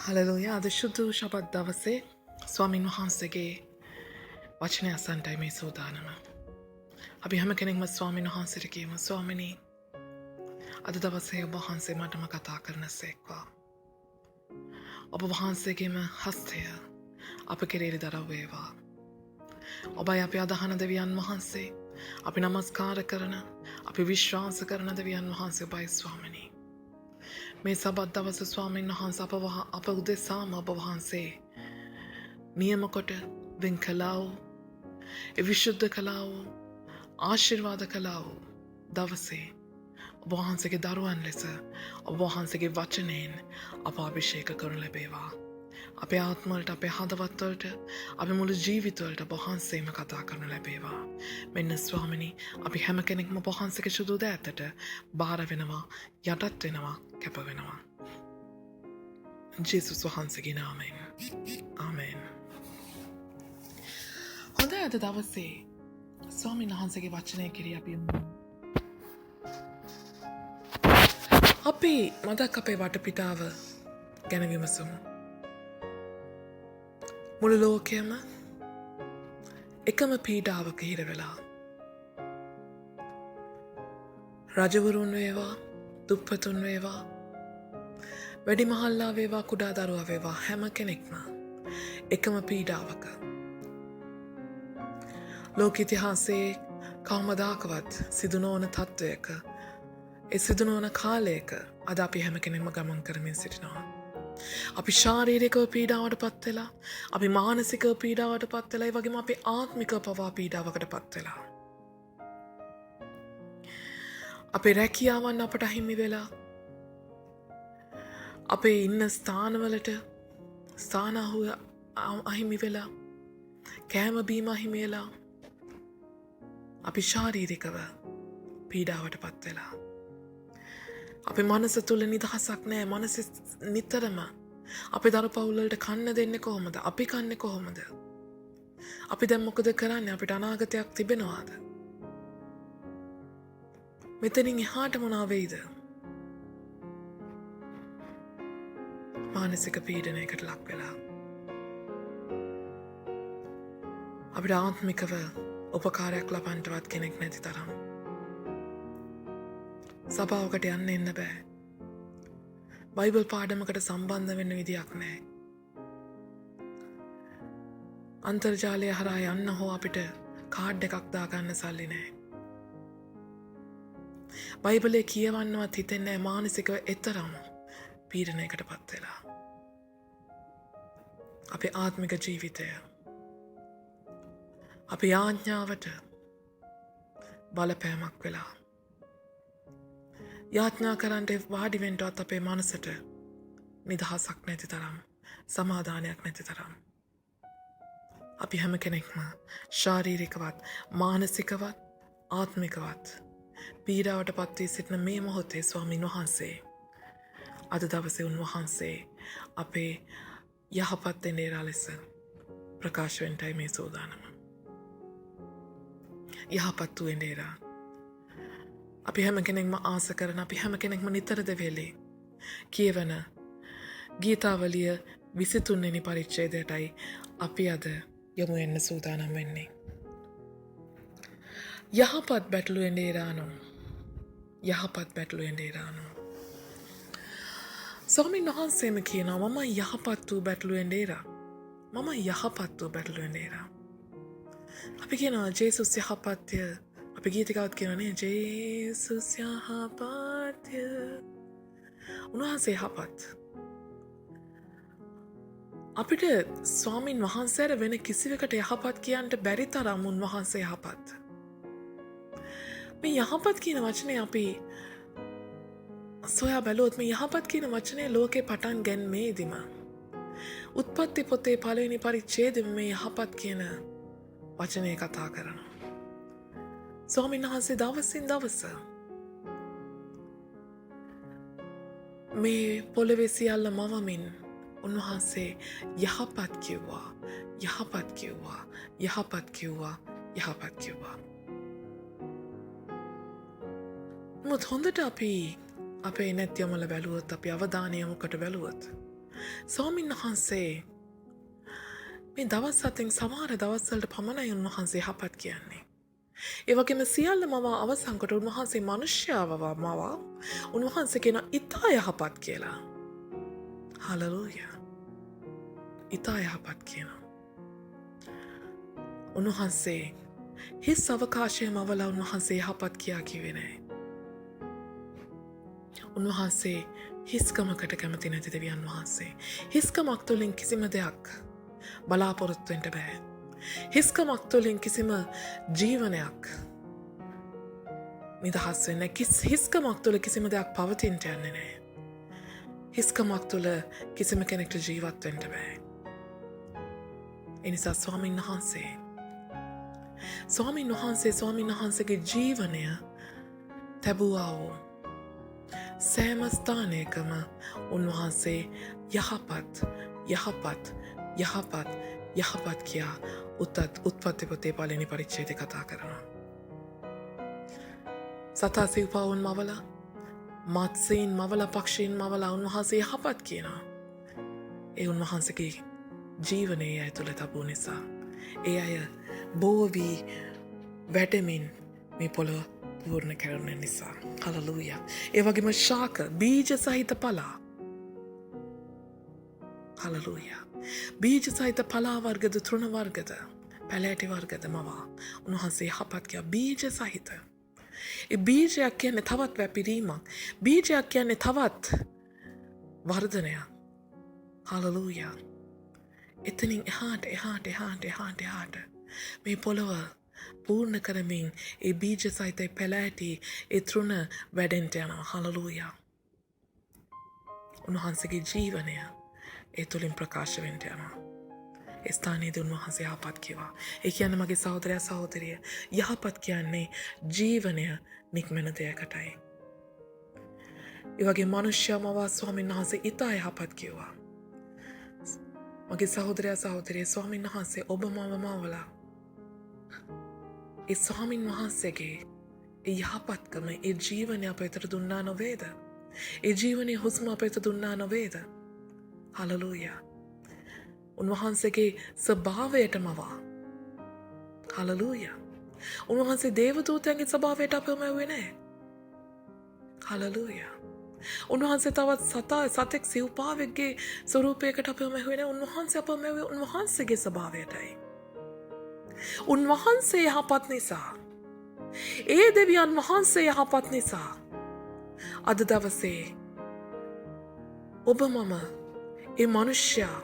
Hallelujah අද ශුද්ධ ශපත් දවසේ ස්වාමින් වහන්සේගේ වචනය අසන්ටයි මේ සූදානම. අපි හැම කෙනෙක්ම ස්වාමින් වහන්සේට කියමු ස්වාමිනී අද දවසේ ඔබ වහන්සේ මටම කතා කරන සේක්වා. ඔබ වහන්සේගේම හස්තය අප කෙරේරි දරවේවා. ඔබයි අපි අදහන දෙවියන් වහන්සේ අපි නමස්කාර කරන අපි විශ්වාස කරන දෙවියන් වහන්සේ ඔබයි ස්වාමිනී. මේ සබත් දවස ස්වාමීන් වහන්ස අප උදෙසාම ඔබ වහන්සේ නියම කොට වෙන් කළා වූ විශුද්ධ කළා වූ ආශිර්වාද කළා වූ දවසේ ඔබ වහන්සේගේ දරුවන් ලෙස ඔබ වහන්සේගේ වචනයෙන් අප අභිෂේක කරනු ලැබේවා. අපේ ආත්මවලට අපේ හදවත්වලට අපි මුළු ජීවිතවලට ඔබ වහන්සේම කතා කරනු ලැබේවා. මෙන්න ස්වාමිනී අපි හැම කෙනෙක්ම ඔබ වහන්සේගේ සුදු දෑතට බාර වෙනවා යටත් වෙනවා කැප වෙනවා. ජේසුස් වහන්සේගේ නාමයෙන්. ආමෙන්. හොඳයි අද දවසේ ස්වාමීන් වහන්සේගේ වචනය කිරී අපි අපි මදක් අපේ වටපිටාව ගැන විමසමු. මුළු ලෝකයම එකම පීඩාවක හිර වෙලා. රජවරුන් වේවා දුප්පතුන් වේවා වැඩිමහල්ලා වේවා කුඩා දරුවා වේවා හැම කෙනෙක්ම එකම පීඩාවක. ලෝක ඉතිහාසයේ කවමදාකවත් සිදු නොවන තත්ත්වයක සිදු නොවන කාලයක අද අපි හැම කෙනෙක්ම ගමන් කරමින් සිටිනවා. අපි ශාරීරිකව පීඩාවට පත් වෙලා අපි මානසිකව පීඩාවට පත් වෙලා ඒ වගේම අපි ආත්මිකව පවා පීඩාවකට පත් වෙලා. අපේ රැකියාවන් අපට අහිමි වෙලා අපේ ඉන්න ස්ථානවලට ස්ථානහුව අහිමි වෙලා කෑම බීම අහිමි වෙලා අපි ශාරීරිකව පීඩාවට පත් වෙලා. අපේ මනස තුළ නිදහසක් නෑ. මනස නිතරම අපේ දරු පවුල්වලට කන්න දෙන්නේ කොහොමද? අපි කන්නේ කොහොමද? අපි දැන් මොකද කරන්නේ? අපිට අනාගතයක් තිබෙනවාද? මෙතනින් එහාට මොනවා වෙයිද? මානසික පීඩනයකට ලක් වෙලා අපිට ආත්මිකව උපකාරයක් ලබන්නවත් කෙනෙක් නැති තරම් සභාවකට යන්න එන්න බෑ. බයිබල් පාඩමකට සම්බන්ධ වෙන්න විදියක් නෑ. අන්තර්ජාලය හරහා යන්න හෝ අපිට කාඩ් එකක් දාගන්න සල්ලි නෑ. බයිබලේ කියවන්නවත් හිතෙන්නේ නෑ. මානසිකව එතරම් පීඩනයකට පත් වෙලා. අපේ ආත්මික ජීවිතය අපේ ආඥාවට බලපෑමක් වෙලා යාඥා කරන්නට වාඩිවෙන්ටවත් අපේ මනසට නිදහසක් නැති තරම් සමාධානයක් නැති තරම් අපි හැම කෙනෙක්ම ශාරීරිකවත් මානසිකවත් ආත්මිකවත් පීඩාවට පත්වී සිටින මේ මොහොතේ ස්වාමීන් වහන්සේ අද දවසේ උන්වහන්සේ අපේ යහපත් දෙනේරා ලෙස ප්‍රකාශ වෙන්නයි මේ සූදානම. යහපත් වූ එනේරා අපි හැම කෙනෙක්ම ආස කරන අපි හැම කෙනෙක්ම නිතර දෙවේලේ කියවන ගීතාවලිය 23 වෙනි පරිච්ඡේදයටයි අපි අද යමු වෙන්න සූදානම් වෙන්නේ. යහපත් බැටළු එනේරානෝ යහපත් බැටළු එනේරානෝ. ස්වාමීන් වහන්සේම කියනවා මම යහපත් වූ බැටළු එනේරා. මම යහපත් වූ බැටළු එනේරා. අපි කියනවා ජේසුස් යහපත්ය. අපි ගීතිකාවත් කියනනේ ජේසුස් යහපත්ය. උන්වහන්සේ යහපත්. අපිට ස්වාමීන් වහන්සේට වෙන කිසිවකට යහපත් කියන්නට බැරි තරම් උන්වහන්සේ යහපත්. මේ යහපත් කියන වචනේ අපි සොයා බැලුවොත් මේ යහපත් කියන වචනේ ලෝකේ පටන් ගැන්මේදීම උත්පත්ති පොතේ පළවෙනි පරිච්ඡේදෙම මේ යහපත් කියන වචනේ කතා කරනවා. ස්වාමීන් වහන්සේ දවසින් දවස මේ පොළොවේ සියල්ල මවමින් උන්වහන්සේ යහපත් කිව්වා යහපත් කිව්වා යහපත් කිව්වා යහපත් කිව්වා. නමුත් හොඳට අපි අපේ නැත්‍යමල බැලුවොත් අපි අවධානය යොමුකට බැලුවොත් ස්වාමීන් වහන්සේ මේ දවස් අතින් සමහර දවස්වලට පමණයි උන්වහන්සේ යහපත් කියන්නේ. ඒ වගේම සියල්ල මවා අවසන් කොට උන්වහන්සේ මනුෂ්‍යව මවා උන්වහන්සේ කියන ඉතා යහපත් කියලා. හලෙලූයා. ඉතා යහපත් කියනවා. උන්වහන්සේ හිස් අවකාශයේ මවලා උන්වහන්සේ යහපත් කියා කිව්වේ නැහැ. උන්වහන්සේ හිස්කමකට කැමති නැති දෙවියන් වහන්සේ. හිස්කමක් තුළින් කිසිම දෙයක් බලාපොරොත්තු වෙන්න බෑ. හිස්කමක් තුළින් කිසිම ජීවනයක් නිදහස් වෙන්නේ නැහැ. හිස්කමක් තුළ කිසිම දෙයක් පවතින්න යන්නේ නැහැ. හිස්කමක් තුළ කිසිම කෙනෙක්ට ජීවත් වෙන්න බෑ. ඒ නිසා ස්වාමීන් වහන්සේගේ ජීවනය තැබුවා වූ සෑම ස්ථානයකම උන්වහන්සේ යහපත් කියා උත්පත්ති පොතේ පළවෙනි පරිච්ඡේදය කතා කරනවා. සතා සිව්පාවුන් මවලා, මත්ස්‍යයන් මවලා, පක්ෂීන් මවලා උන්වහන්සේ යහපත් කියනවා. ඒ උන්වහන්සේගේ ජීවනයේ අය තුළ තබූ නිසා ඒ අය බෝ වී වැඩමින් මේ පොළොව පූර්ණ කරන නිසා. හලෙලූයා. ඒ වගේම ශාක බීජ සහිත පලා. හලෙලූයා. බීජ සහිත පලා වර්ගද, තෘණ වර්ගද, පැලෑටි වර්ගද මවා උන්වහන්සේ යහපත් කියා. බීජ සහිත. ඒ බීජයක් කියන්නේ තවත් වැපිරීමක්. බීජයක් කියන්නේ තවත් වර්ධනයක්. හලෙලූයා. එතනින් එහාට මේ පොළොව පූර්ණ කරමින් ඒ බීජ සහිත පැලෑටි ඒ තෘණ වැඩෙන්ට යනවා. හලෙලූයා. උන්වහන්සේගේ ජීවනය ඒ තුළින් ප්‍රකාශ වෙන්න යනවා. ඒ ස්ථානයේදී උන්වහන්සේ යහපත් කිව්වා. ඒ කියන්නේ මගේ සහෝදරයා සහෝදරිය, යහපත් කියන්නේ ජීවනය නික්මන දෙයකටයි. ඒ වගේ මනුෂ්‍යම ස්වාමීන් වහන්සේ ඉතා යහපත් කිව්වා. මගේ සහෝදරයා සහෝදරිය, ස්වාමීන් වහන්සේ ඔබ මවලා ඒ ස්වාමීන් වහන්සේගේ ඒ යහපත්කම, ඒ ජීවනය අප වෙතට දුන්නා නොවේද? ඒ ජීවනයේ හුස්ම අප වෙත දුන්නා නොවේද? හලෙලූයා. උන්වහන්සේගේ ස්වභාවයට මවා. හලෙලූයා. උන්වහන්සේ දේවදූතයන්ගේ ස්වභාවයට අපව මැව්වේ නැහැ. හලෙලූයා. උන්වහන්සේ තවත් සතෙක් සිව්පාවෙක්ගේ ස්වරූපයකට අපව මැව්වේ නැහැ. උන්වහන්සේ අපව මැව්වේ උන්වහන්සේගේ ස්වභාවයටයි. උන්වහන්සේ යහපත් නිසා, ඒ දෙවියන් වහන්සේ යහපත් නිසා අද දවසේ ඔබ මම ඒ මනුෂ්‍යයා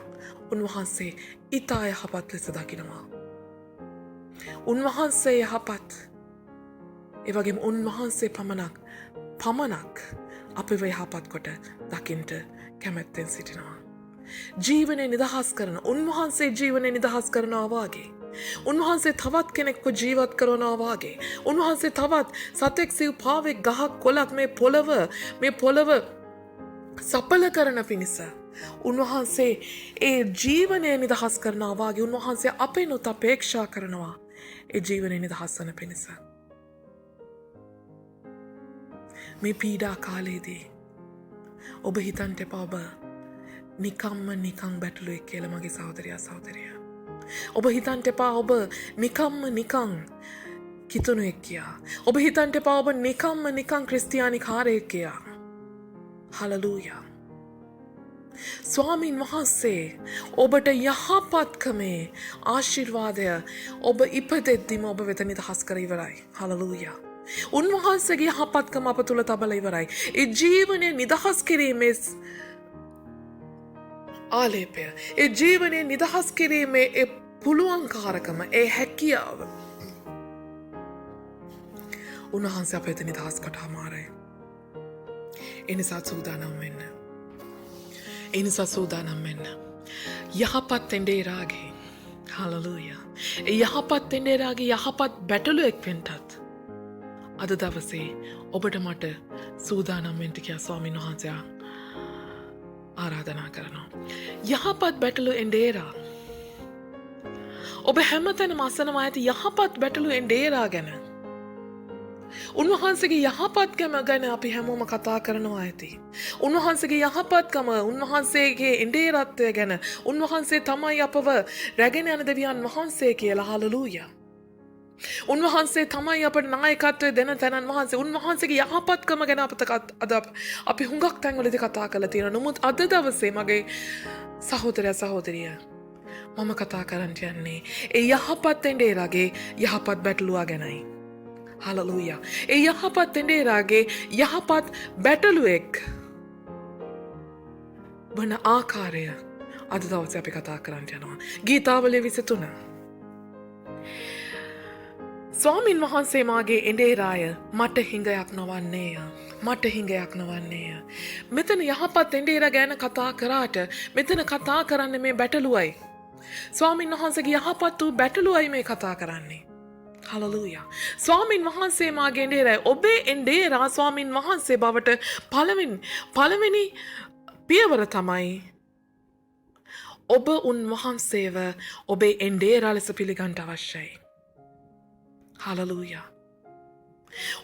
උන්වහන්සේ ඉතා යහපත් ලෙස දකිනවා. උන්වහන්සේ යහපත්. ඒ වගේම උන්වහන්සේ පමණක් අපිව යහපත් කොට දකින්ට කැමැත්තෙන් සිටිනවා. ජීවනය නිදහස් කරන උන්වහන්සේ ජීවනය නිදහස් කරනවා වාගේ, උන්වහන්සේ තවත් කෙනෙක්ව ජීවත් කරනවා වාගේ, උන්වහන්සේ තවත් සතෙක් සිව්පාවෙක් ගහක් කොළක් මේ පොළව සඵල කරන පිණිස උන්වහන්සේ ඒ ජීවනය නිදහස් කරනවා වාගේ උන්වහන්සේ අපෙනුත් අපේක්ෂා කරනවා ඒ ජීවනය නිදහස් වන පිණිස. මේ පීඩා කාලයේදී ඔබ හිතන්ට එපා ඔබ නිකන් බැටළුවෙක් කියලා මගේ සහෝදරයා සහෝදරිය. ඔබ හිතන්ට එපා ඔබ නිකන් කිතුණුවෙක් කියා. ඔබ හිතන්ට එපා ඔබ නිකන් ක්‍රිස්තියානි කාරයෙක් කියා. හලෙලූයා. ස්වාමීන් වහන්සේ ඔබට යහපත්කමේ ආශිර්වාදය ඔබ ඉපදෙද්දිම ඔබ වෙත නිදහස් කර ඉවරයි. හලෙලූයා. උන්වහන්සේගේ යහපත්කම අප තුළ තබලා ඉවරයි. ඒ ජීවනය නිදහස් කිරීමේ ආලේපය, ඒ ජීවනය නිදහස් කිරීමේ ඒ පුළුවන්කාරකම, ඒ හැකියාව උන්වහන්සේ අප වෙත නිදහස් කොට හමාරයි. එනිසා සූදානම් වෙන්න. යහපත් එන්ඩේරාගේ. හලෙලූයා. ඒ යහපත් එන්ඩේරාගේ යහපත් බැටළුවෙක් වෙන්නත් අද දවසේ ඔබට මට සූදානම් වෙන්න කියලා ස්වාමීන් වහන්සේ ආරාධනා කරනවා. යහපත් බැටළු එන්ඩේරා. ඔබ හැමතැනම අසනවා ඇති යහපත් බැටළු එන්ඩේරා ගැන. උන්වහන්සේගේ යහපත්කම ගැන අපි හැමෝම කතා කරනවා ඇති. උන්වහන්සේගේ යහපත්කම, උන්වහන්සේගේ එඬේරත්වය ගැන, උන්වහන්සේ තමයි අපව රැගෙන යන දෙවියන් වහන්සේ කියලා. හලෙලූයා. උන්වහන්සේ තමයි අපට නායකත්වය දෙන තැනන් වහන්සේ. උන්වහන්සේගේ යහපත්කම ගැන අද අපි හුඟක් තැන්වලදී කතා කරලා තියෙනවා. නමුත් අද දවසේ මගේ සහෝදරයා සහෝදරිය මම කතා කරන්න යන්නේ ඒ යහපත් එඬේරාගේ යහපත් බැටළුවා ගැනයි. හලෙලූයා. ඒ යහපත් එඬේරාගේ යහපත් බැටළුවෙක් වන ආකාරය අද දවසේ අපි කතා කරන්න යනවා. ගීතාවලිය 23. ස්වාමින් වහන්සේ මාගේ එඬේරාය මට හිඟයක් නොවන්නේය. මට හිඟයක් නොවන්නේය. මෙතන යහපත් එඬේරා ගැන කතා කරාට මෙතන කතා කරන්නේ මේ බැටළුවයි. ස්වාමින් වහන්සේගේ යහපත් වූ බැටළුවයි මේ කතා කරන්නේ. හලෙලූයා. ස්වාමින් වහන්සේ මාගේ එඬේරාය. ඔබේ එඬේරා ස්වාමින් වහන්සේ බවට පළවෙනි පියවර තමයි ඔබ උන්වහන්සේව ඔබේ එඬේරා ලෙස පිළිගන්න අවශ්‍යයි. හලෙලූයා.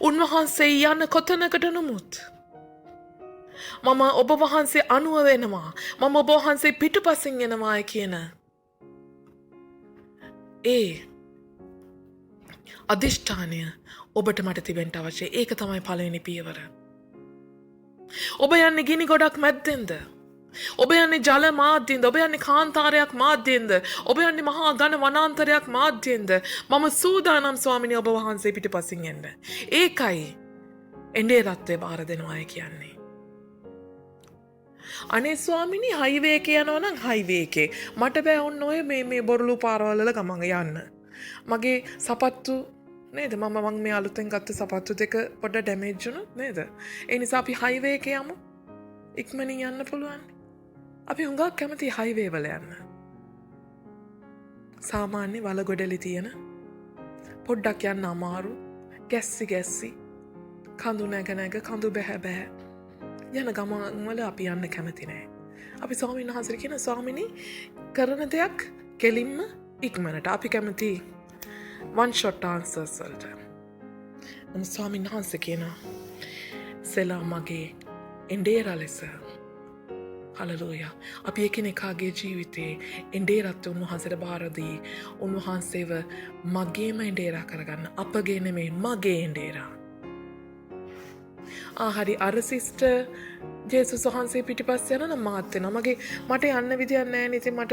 උන්වහන්සේ යන කොතනකට නමුත් මම ඔබ වහන්සේ අනුව වෙනවා. මම ඔබ වහන්සේ පිටුපසින් එනවායි කියන ඒ අධිෂ්ඨානය ඔබට මට තිබෙන්න අවශ්‍යයි. ඒක තමයි පළවෙනි පියවර. ඔබ යන්නේ ගිනි ගොඩක් මැද්දෙන්ද? ඔබ යන්නේ ජල මාධ්‍යෙන්ද? ඔබ යන්නේ කාන්තාරයක් මාධ්‍යෙන්ද? ඔබ යන්නේ මහා ඝන වනාන්තරයක් මාධ්‍යෙන්ද? මම සූදානම් ස්වාමිනේ ඔබ වහන්සේ පිටුපසින් එන්න. ඒකයි එඬේරත්වය බාර දෙනවායි කියන්නේ. අනේ ස්වාමිනේ හයිවේ එකේ යනවා නම් හයිවේ එකේ මට බෑ ඔන්න ඔය මේ බොරළු පාරවල් වල ගමන් යන්න. මගේ සපත්තු නේද මම මේ අලුතෙන් ගත්ත සපත්තු දෙක පොඩ ඩැමේජ් වුණා නේද? ඒ නිසා අපි හයිවේ එකේ යමු. ඉක්මනින් යන්න පුළුවන්. අපි හුඟක් කැමති හයිවේ වල යන්න. සාමාන්‍ය වලගොඩලි තියෙන පොඩ්ඩක් යන්න අමාරු ගැස්සි කඳු නැග කඳු බැහැ යන ගමන් වල අපි යන්න කැමති නෑ. අපි ස්වාමීන් වහන්සේ කියන ස්වාමිනී කරන දෙයක් කෙලින්ම ඉක්මනට අපි කැමති one shot answers වලට. නමුත් ස්වාමීන් වහන්සේ කියනවා සෙලා මගේ එඬේරා ලෙස. හලෙලූයා. අපි එකිනෙකාගේ ජීවිතේ එඬේරත් උන්වහන්සේට බාර දී උන්වහන්සේව මගේම එඬේරා කරගන්න. අපගේ නෙමෙයි මගේ එඬේරා. හරි අර සිස්ටර් ජේසුස් වහන්සේ පිටිපස්ස යනවා මාත් වෙනවා. මට යන්න විදියක් නැහැ නේ. ඉතින් මට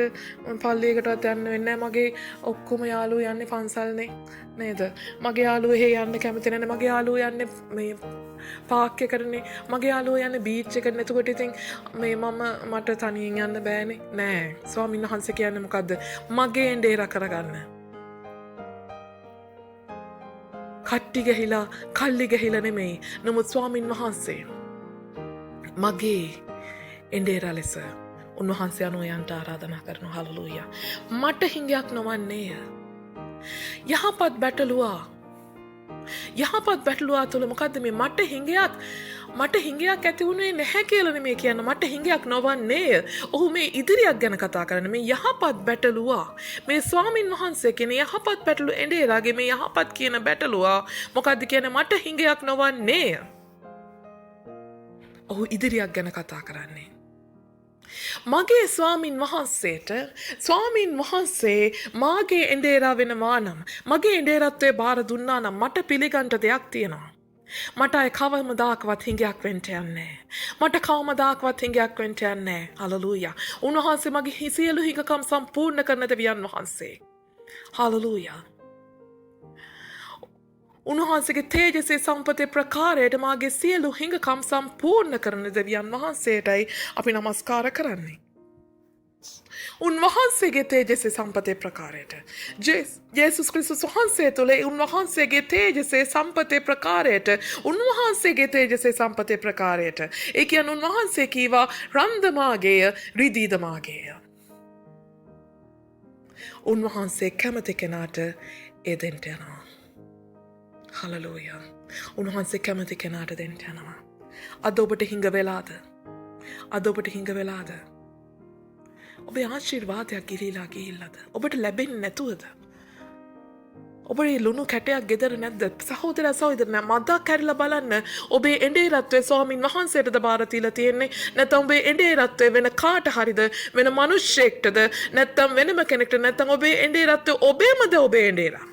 පල්ලියකටවත් යන්න වෙන්නේ නැහැ. මගේ ඔක්කොම යාළුවෝ යන්නේ පන්සල්නේ නේද? මගේ යාළුවෝ එහෙ යන්න කැමති නැහැ. මගේ යාළුවෝ යන්නේ මේ පාක් එකකටනේ. මගේ යාළුවෝ යන්නේ බීච් එකට. එතකොට ඉතින් මට තනියෙන් යන්න බෑනේ. නෑ. ස්වාමීන් වහන්සේ කියන්නේ මොකද්ද? මගේ එඬේරා කරගන්න. කට්ටි ගහිලා කල්ලි ගහිලා නෙමෙයි. නමුත් ස්වාමින් වහන්සේ මගේ එඬේරා ලෙස උන්වහන්සේ අනුව යන්ට ආරාධනා කරනවා. හලෙලූයා. මට හිඟයක් නොවන්නේය. යහපත් බැටළුවා තුළ මොකද්ද මේ මට හිඟයක් ඇති වුණේ නැහැ කියලා නෙමෙයි කියන්න. මට හිඟයක් නොවන්නේය. ඔහු මේ ඉදිරියක් ගැන කතා කරන්නේ. මේ යහපත් බැටළුවා මේ ස්වාමින් වහන්සේ කියන යහපත් බැටළු එඬේරාගේ මේ යහපත් කියන බැටළුවා මොකද්ද කියන්නේ? මට හිඟයක් නොවන්නේය. ඔහු ඉදිරියක් ගැන කතා කරන්නේ. මගේ ස්වාමින් වහන්සේ මාගේ එඬේරා වෙනවා නම් මගේ එඬේරත්වයේ බාර දුන්නා නම් මට පිළිගන්න දෙයක් තියෙනවා. මට අය කවමදාකවත් හිඟයක් වෙන්න යන්නේ නැහැ. හලෙලූයා. උන්වහන්සේ මගේ සියලු හිඟකම් සම්පූර්ණ කරන දෙවියන් වහන්සේ. හලෙලූයා. උන්වහන්සේගේ තේජසේ සම්පතේ ප්‍රකාරයට මාගේ සියලු හිඟකම් සම්පූර්ණ කරන දෙවියන් වහන්සේටයි අපි නමස්කාර කරන්නේ. උන්වහන්සේගේ තේජසේ සම්පතේ ප්‍රකාරයට ජේසුස් ක්‍රිස්තුස් වහන්සේ තුළ උන්වහන්සේගේ තේජසේ සම්පතේ ප්‍රකාරයට ඒ කියන්නේ උන්වහන්සේ කීවා රන්දමාගේය රිදීදමාගේය. උන්වහන්සේ කැමති කෙනාට ඒ දෙන්න යනවා. හලෙලූයා. උන්වහන්සේ කැමති කෙනාට දෙන්න යනවා. අද ඔබට හිඟ වෙලාද? ඔබේ ආශිර්වාදයක් ගිලිලා ගිහිල්ලාද? ඔබට ලැබෙන්නේ නැතුවද? ඔබේ ලුණු කැටයක් ගෙදර නැද්ද? සහෝදරයා සහෝදරයා මදක් කැරිලා බලන්න. ඔබේ එඬේරත්වයේ ස්වාමින් වහන්සේටද බාර තියලා තියෙන්නේ? නැත්නම් ඔබේ එඬේරත්වයේ වෙන කාට හරිද? වෙන මිනිස්සෙක්ටද? නැත්නම් වෙනම කෙනෙක්ට? නැත්නම් ඔබේ එඬේරත්වයේ ඔබේමද ඔබේ එඬේරා?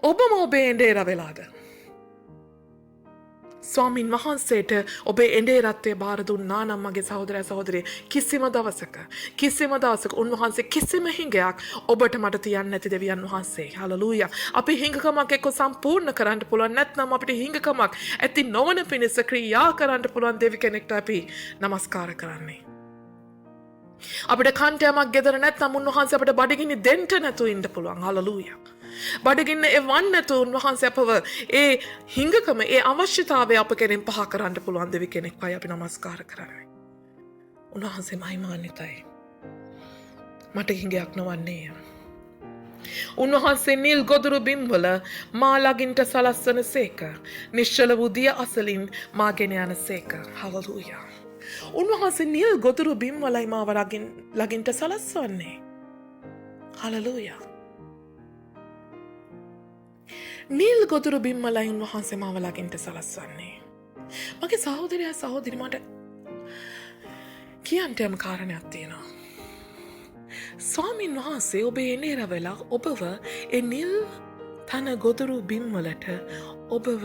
ඔබම ඔබේ එඬේරා වෙලාද? ස්වාමින් වහන්සේට ඔබේ එඬේරත්වය බාර දුන්නා නම් මගේ සහෝදරයා සහෝදරිය කිසිම දවසක උන්වහන්සේ කිසිම හිඟයක් ඔබට මට තියන්නේ නැති දෙවියන් වහන්සේ. හලෙලූයා. අපි හිඟකමක් එක්ක සම්පූර්ණ කරන්න පුළුවන් නැත්නම් අපිට හිඟකමක් ඇති නොවන පිණිස ක්‍රියා කරන්න පුළුවන් දෙවි කෙනෙක්ට අපි নমස්කාර කරන්නේ. අපිට කන්ටයමක් ගෙදර නැත්නම් උන්වහන්සේ අපිට බඩගිනි දෙන්න නැතුව ඉන්න පුළුවන්. හලෙලූයා. බඩගින්න එවන්න නැතු උන්වහන්සේ අපව ඒ හිඟකම ඒ අවශ්‍යතාවය අප කෙරෙන් පහ කරන්න පුළුවන් දෙවි කෙනෙක්වයි අපි নমස්කාර කරන්නේ. උන්වහන්සේ මහිමාන්විතයි. මට හිඟයක් නොවන්නේය. උන්වහන්සේ නිල් ගොදුරු බිම්වල මා ළඟින්ට සලස්වන සේක. නිශ්චල වූ දිය අසලින් මා ගෙන යන සේක. හලෙලූයා. උන්වහන්සේ නිල් ගොදුරු බිම්වලයි මාව ළඟින්ට සලස්වන්නේ. හලෙලූයා. නිල් ගොදුරු බිම්මලයි උන්වහන්සේ මාව ළඟින්ට සලස්වන්නේ. මගේ සහෝදරයා සහෝදරි මට කියන්නට යම් කාරණයක් තියෙනවා. ස්වාමින් වහන්සේ ඔබේ එඬේරා වෙලා ඔබව ඒ නිල් තන ගොදුරු බිම්වලට ඔබව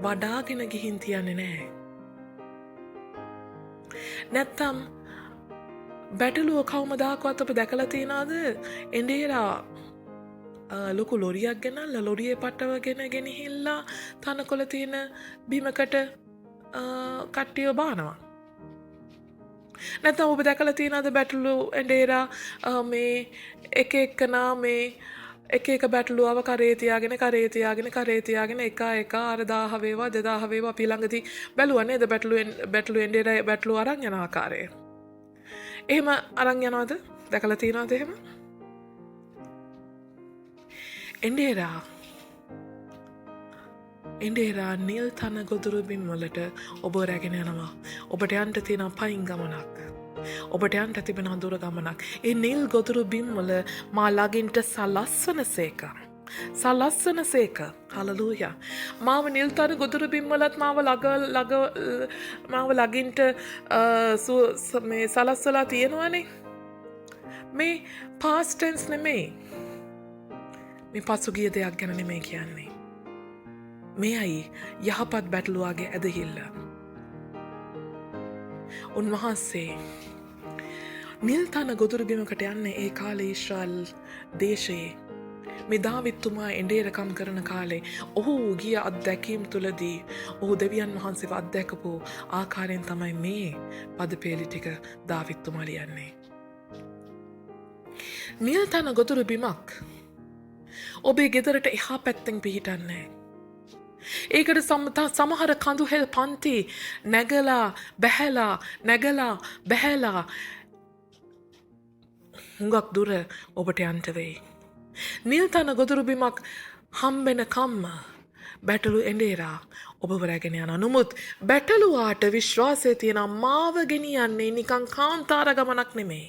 වඩාගෙන ගිහින් තියන්නේ නැහැ. නැත්තම් බැටළුව කවමදාකවත් ඔබ දැකලා තියනවද? එඬේරා ලොකු ලොරියක් ගෙනල්ලා ලොරියේ පටවගෙන ගෙනහිල්ලා තනකොළ තියෙන බිමකට කට්ටිය බානවා. නැත්නම් ඔබ දැකලා තියෙනවද බැටළු එඬේරා මේ එක එකනා මේ එක බැටළුවව කරේ තියාගෙන එක අර 1000 වේවා 2000 වේවා අපි ළඟදී බැලුවා නේද බැටළු එඬේරා බැටළු අරන් යන ආකාරය. එහෙම අරන් යනවද? දැකලා තියෙනවද එහෙම? එඬේරා නිල් තන ගොදුරු බිම්වලට ඔබ රැගෙන යනවා. ඔබට යන්න තියෙන පයින් ගමනක්. ඔබට යන්න තිබෙන දුර ගමනක්. ඒ නිල් ගොදුරු බිම්වල මා ළඟින්ට සලස්වනසේක. හලෙලූයා. මාව නිල් තන ගොදුරු බිම්වලත් මාව ළඟින්ට මේ සලස්වලා තියෙනවනේ. මේ past tense නෙමෙයි. මේ පසුගිය දෙයක් ගැන නෙමෙයි කියන්නේ. මෙයයි යහපත් බැටළුවාගේ ඇදහිල්ල. උන්වහන්සේ නිල් තන ගොදුරු බිමකට යන්නේ ඒ කාලේ ඊශ්‍රායල් දේශයේ මේ දාවිත්තුමා එඬේරකම් කරන කාලේ ඔහු ගිය අත්දැකීම් තුලදී ඔහු දෙවියන් වහන්සේව අත්දැකපු ආකාරයෙන් තමයි මේ පදපේලි ටික දාවිත්තුමා ලියන්නේ. නිල් තන ගොදුරු බිමක් ඔබේ ගෙදරට එහා පැත්තෙන් පිහිටන්නේ. ඒකට සමහර කඳුහෙල් පන්ති නැගලා බැහැලා හුඟක් දුර ඔබට යන්න වෙයි. නිල් තන ගොදුරු බිමක් හම්බෙන කම්ම බැටළු එඬේරා ඔබව රැගෙන යනවා. නමුත් බැටළුවාට විශ්වාසය තියෙනවා මාව ගෙනියන්නේ නිකන් කාන්තාර ගමනක් නෙමෙයි.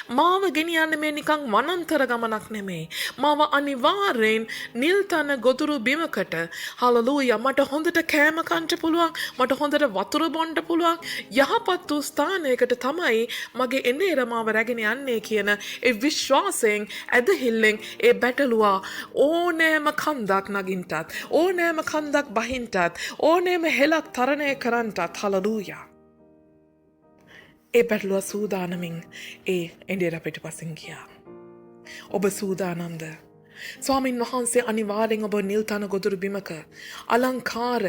මාව ගෙනියන්නේ මේ නිකන් වනාන්තර ගමනක් නෙමෙයි. මාව අනිවාර්යෙන් නිල් තන ගොදුරු බිමකට හලෙලූයා මට හොඳට කෑම කන්න පුළුවන්, මට හොඳට වතුර බොන්න පුළුවන් යහපත් වූ ස්ථානයකට තමයි මගේ එඬේරා මාව රැගෙන යන්නේ කියන ඒ විශ්වාසයෙන් ඇදහිල්ලෙන් ඒ බැටළුවා ඕනෑම කන්දක් නගින්ටත්, ඕනෑම කන්දක් බහින්ටත්, ඕනෑම හෙලක් තරණය කරන්නටත් හලෙලූයා ඒ බැටළුවා සූදානමින් ඒ එඬේරා පිටපසින් ගියා. ඔබ සූදානම්ද? ස්වාමින් වහන්සේ අනිවාර්යෙන් ඔබ නිල් තන ගොදුරු බිමක අලංකාර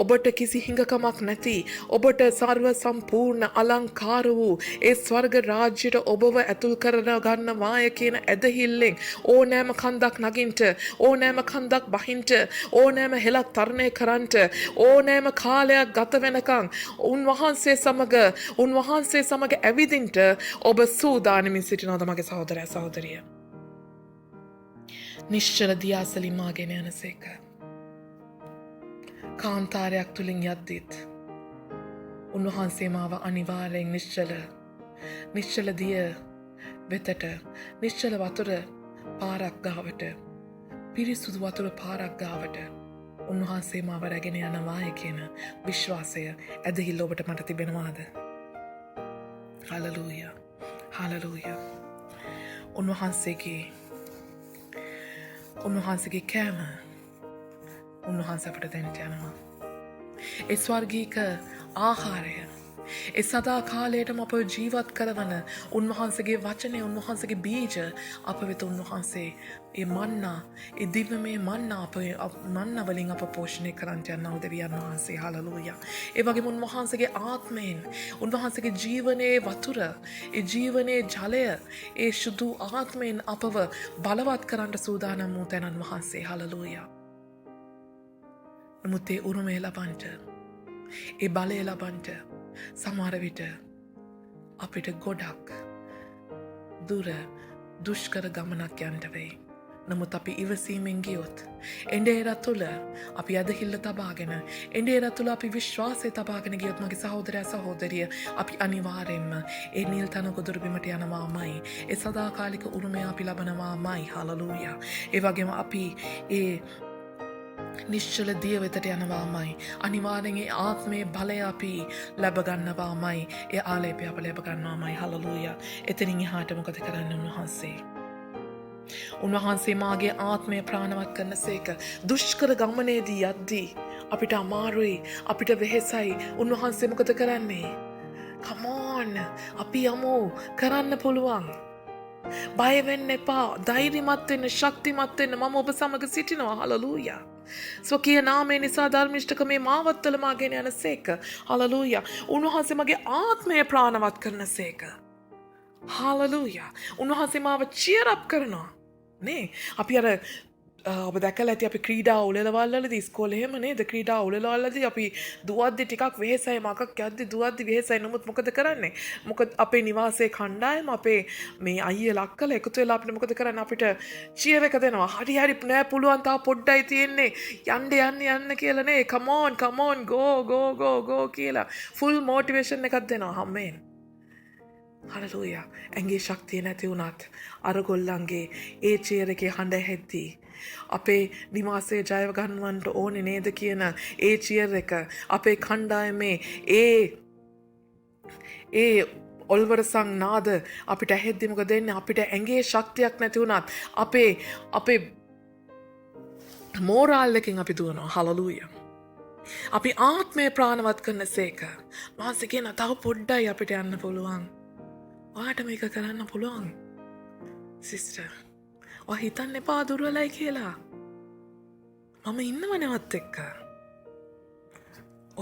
ඔබට කිසි හිඟකමක් නැති ඔබට සර්ව සම්පූර්ණ අලංකාර වූ ඒ ස්වර්ග රාජ්‍යයට ඔබව ඇතුල් කරගන්නවාය කියන ඇදහිල්ලෙන් ඕනෑම කන්දක් නගින්ට, ඕනෑම කන්දක් බහින්ට, ඕනෑම හෙලක් තරණය කරන්ට, ඕනෑම කාලයක් ගත වෙනකන් උන්වහන්සේ සමග ඇවිදින්ට ඔබ සූදානමින් සිටිනවද මගේ සහෝදරයා සහෝදරිය? නිශ්චල දියාසලින් මාගෙන යනසේක. කාන්තාරයක් තුලින් යද්දිත් උන්වහන්සේ මාව අනිවාර්යෙන් නිශ්චල දිය වෙතට, නිශ්චල වතුර පාරක් ගාවට පිරිසුදු වතුර පාරක් ගාවට උන්වහන්සේ මාව රැගෙන යනවාය කියන විශ්වාසය ඇදහිල්ල ඔබට මට තිබෙනවාද? Hallelujah hallelujah. උන්වහන්සේගේ කෑම උන්වහන්සේ අපට දෙන්නට යනවා. ඒ ස්වර්ගීක ආහාරය, ඒ සදා කාලයටම අප ජීවත් කරවන උන්වහන්සේගේ වචනය, උන්වහන්සේගේ බීජ අප වෙත උන්වහන්සේ ඒ මන්නා, ඒ දිව්‍යමය මන්නා මන්නා වලින් අප පෝෂණය කරන්නට යන උදවියන් වහන්සේ. හලලූයා. ඒ වගේම උන්වහන්සේගේ ආත්මයෙන්, උන්වහන්සේගේ ජීවනයේ වතුර, ඒ ජීවනයේ ජලය, ඒ සුදු ආත්මයෙන් අපව බලවත් කරන්න සූදානම් වූ තැනන් වහන්සේ. හලලූයා. නමුත් ඒ උරුමය ලබන්ට, ඒ බලය ලබන්ට සමහර විට අපිට ගොඩක් දුර දුෂ්කර ගමනක් යන්න වෙයි. නමුත් අපි ඉවසීමෙන් ගියොත්, එඬේරත් තුළ අපි ඇදහිල්ල තබාගෙන, එඬේරත් තුළ අපි විශ්වාසය තබාගෙන ගියොත්, මගේ සහෝදරයා සහෝදරිය, අපි අනිවාර්යෙන්ම ඒ නිල් තන ගොදුරු බිමට යනවාමයි. ඒ සදාකාලික උරුමය අපි ලබනවාමයි. හලලූයා. ඒ වගේම අපි ඒ නිශ්චල දිය වෙතට යනවාමයි. අනිවාර්යෙන් ඒ ආත්මේ බලය අපි ලැබගන්නවාමයි. ඒ ආලේපය අප ලැබගන්නවාමයි. හලලූයා. එතනින් එහාට මොකද කරන්න උන්වහන්සේ? උන්වහන්සේ මාගේ ආත්මය ප්‍රාණවත් කරන සේක. දුෂ්කර ගමනේදී යද්දී අපිට අමාරුයි, අපිට වෙහෙසයි. උන්වහන්සේ මොකද කරන්නේ? කමෝන්, අපි යමු, කරන්න පුළුවන්. බය වෙන්න එපා, ධෛර්යමත් වෙන්න, ශක්තිමත් වෙන්න. මම ඔබ සමග සිටිනවා. හලලූයා. ස්වකීය නාමය නිසා ධර්මිෂ්ඨකමේ මාවත්වල මාගෙන යන සේක. හලලූයා. උන්වහන්සේ මගේ ආත්මය ප්‍රාණවත් කරන සේක. හලලූයා. උන්වහන්සේ මාව cheer up කරනවා. නේ අපි අර ඔබ දැකලා ඇති අපි ක්‍රීඩා උළෙලවල්වලදී ඉස්කෝලේ එහෙම නේද? ක්‍රීඩා උළෙලවල්වලදී අපි දුවද්දි ටිකක් වෙහෙසයි, මකක් යද්දි දුවද්දි වෙහෙසයි. නමුත් මොකද කරන්නේ? මොකද අපේ නිවාසයේ කණ්ඩායම, අපේ මේ අයියා ලක්කල එකතු වෙලා අපිට මොකද කරන්නේ? අපිට cheer එක දෙනවා. හරි නෑ, පුළුවන්, තා පොඩ්ඩයි තියෙන්නේ, යන්න කියලා නේ. come on go කියලා full motivation එකක් දෙනවා හැමෙන්. හලලූයා. ඇඟේ ශක්තිය නැති වුණත් අරගොල්ලන්ගේ ඒ cheer එකේ හඬ ඇහෙද්දී අපේ නිවාසයේ ජයව ගන්නවන්ට ඕනේ නේද කියන ඒ cheer එක, අපේ කණ්ඩායමේ ඒ ඔල්වර සංනාද අපිට ඇහෙද්දී මොකද වෙන්නේ? අපිට ඇඟේ ශක්තියක් නැති වුණත් අපේ මෝරාල් එකෙන් අපි දුවනවා. හලලූයා. අපි ආත්මය ප්‍රාණවත් කරන සේක. වහන්සේ කියන තව පොඩ්ඩයි අපිට යන්න පුළුවන්. ඔයාට මේක කරන්න පුළුවන් සිස්ටර්. ඔයා හිතන්න එපා දුර්වලයි කියලා. මම ඉන්නව නැවත් එක්ක.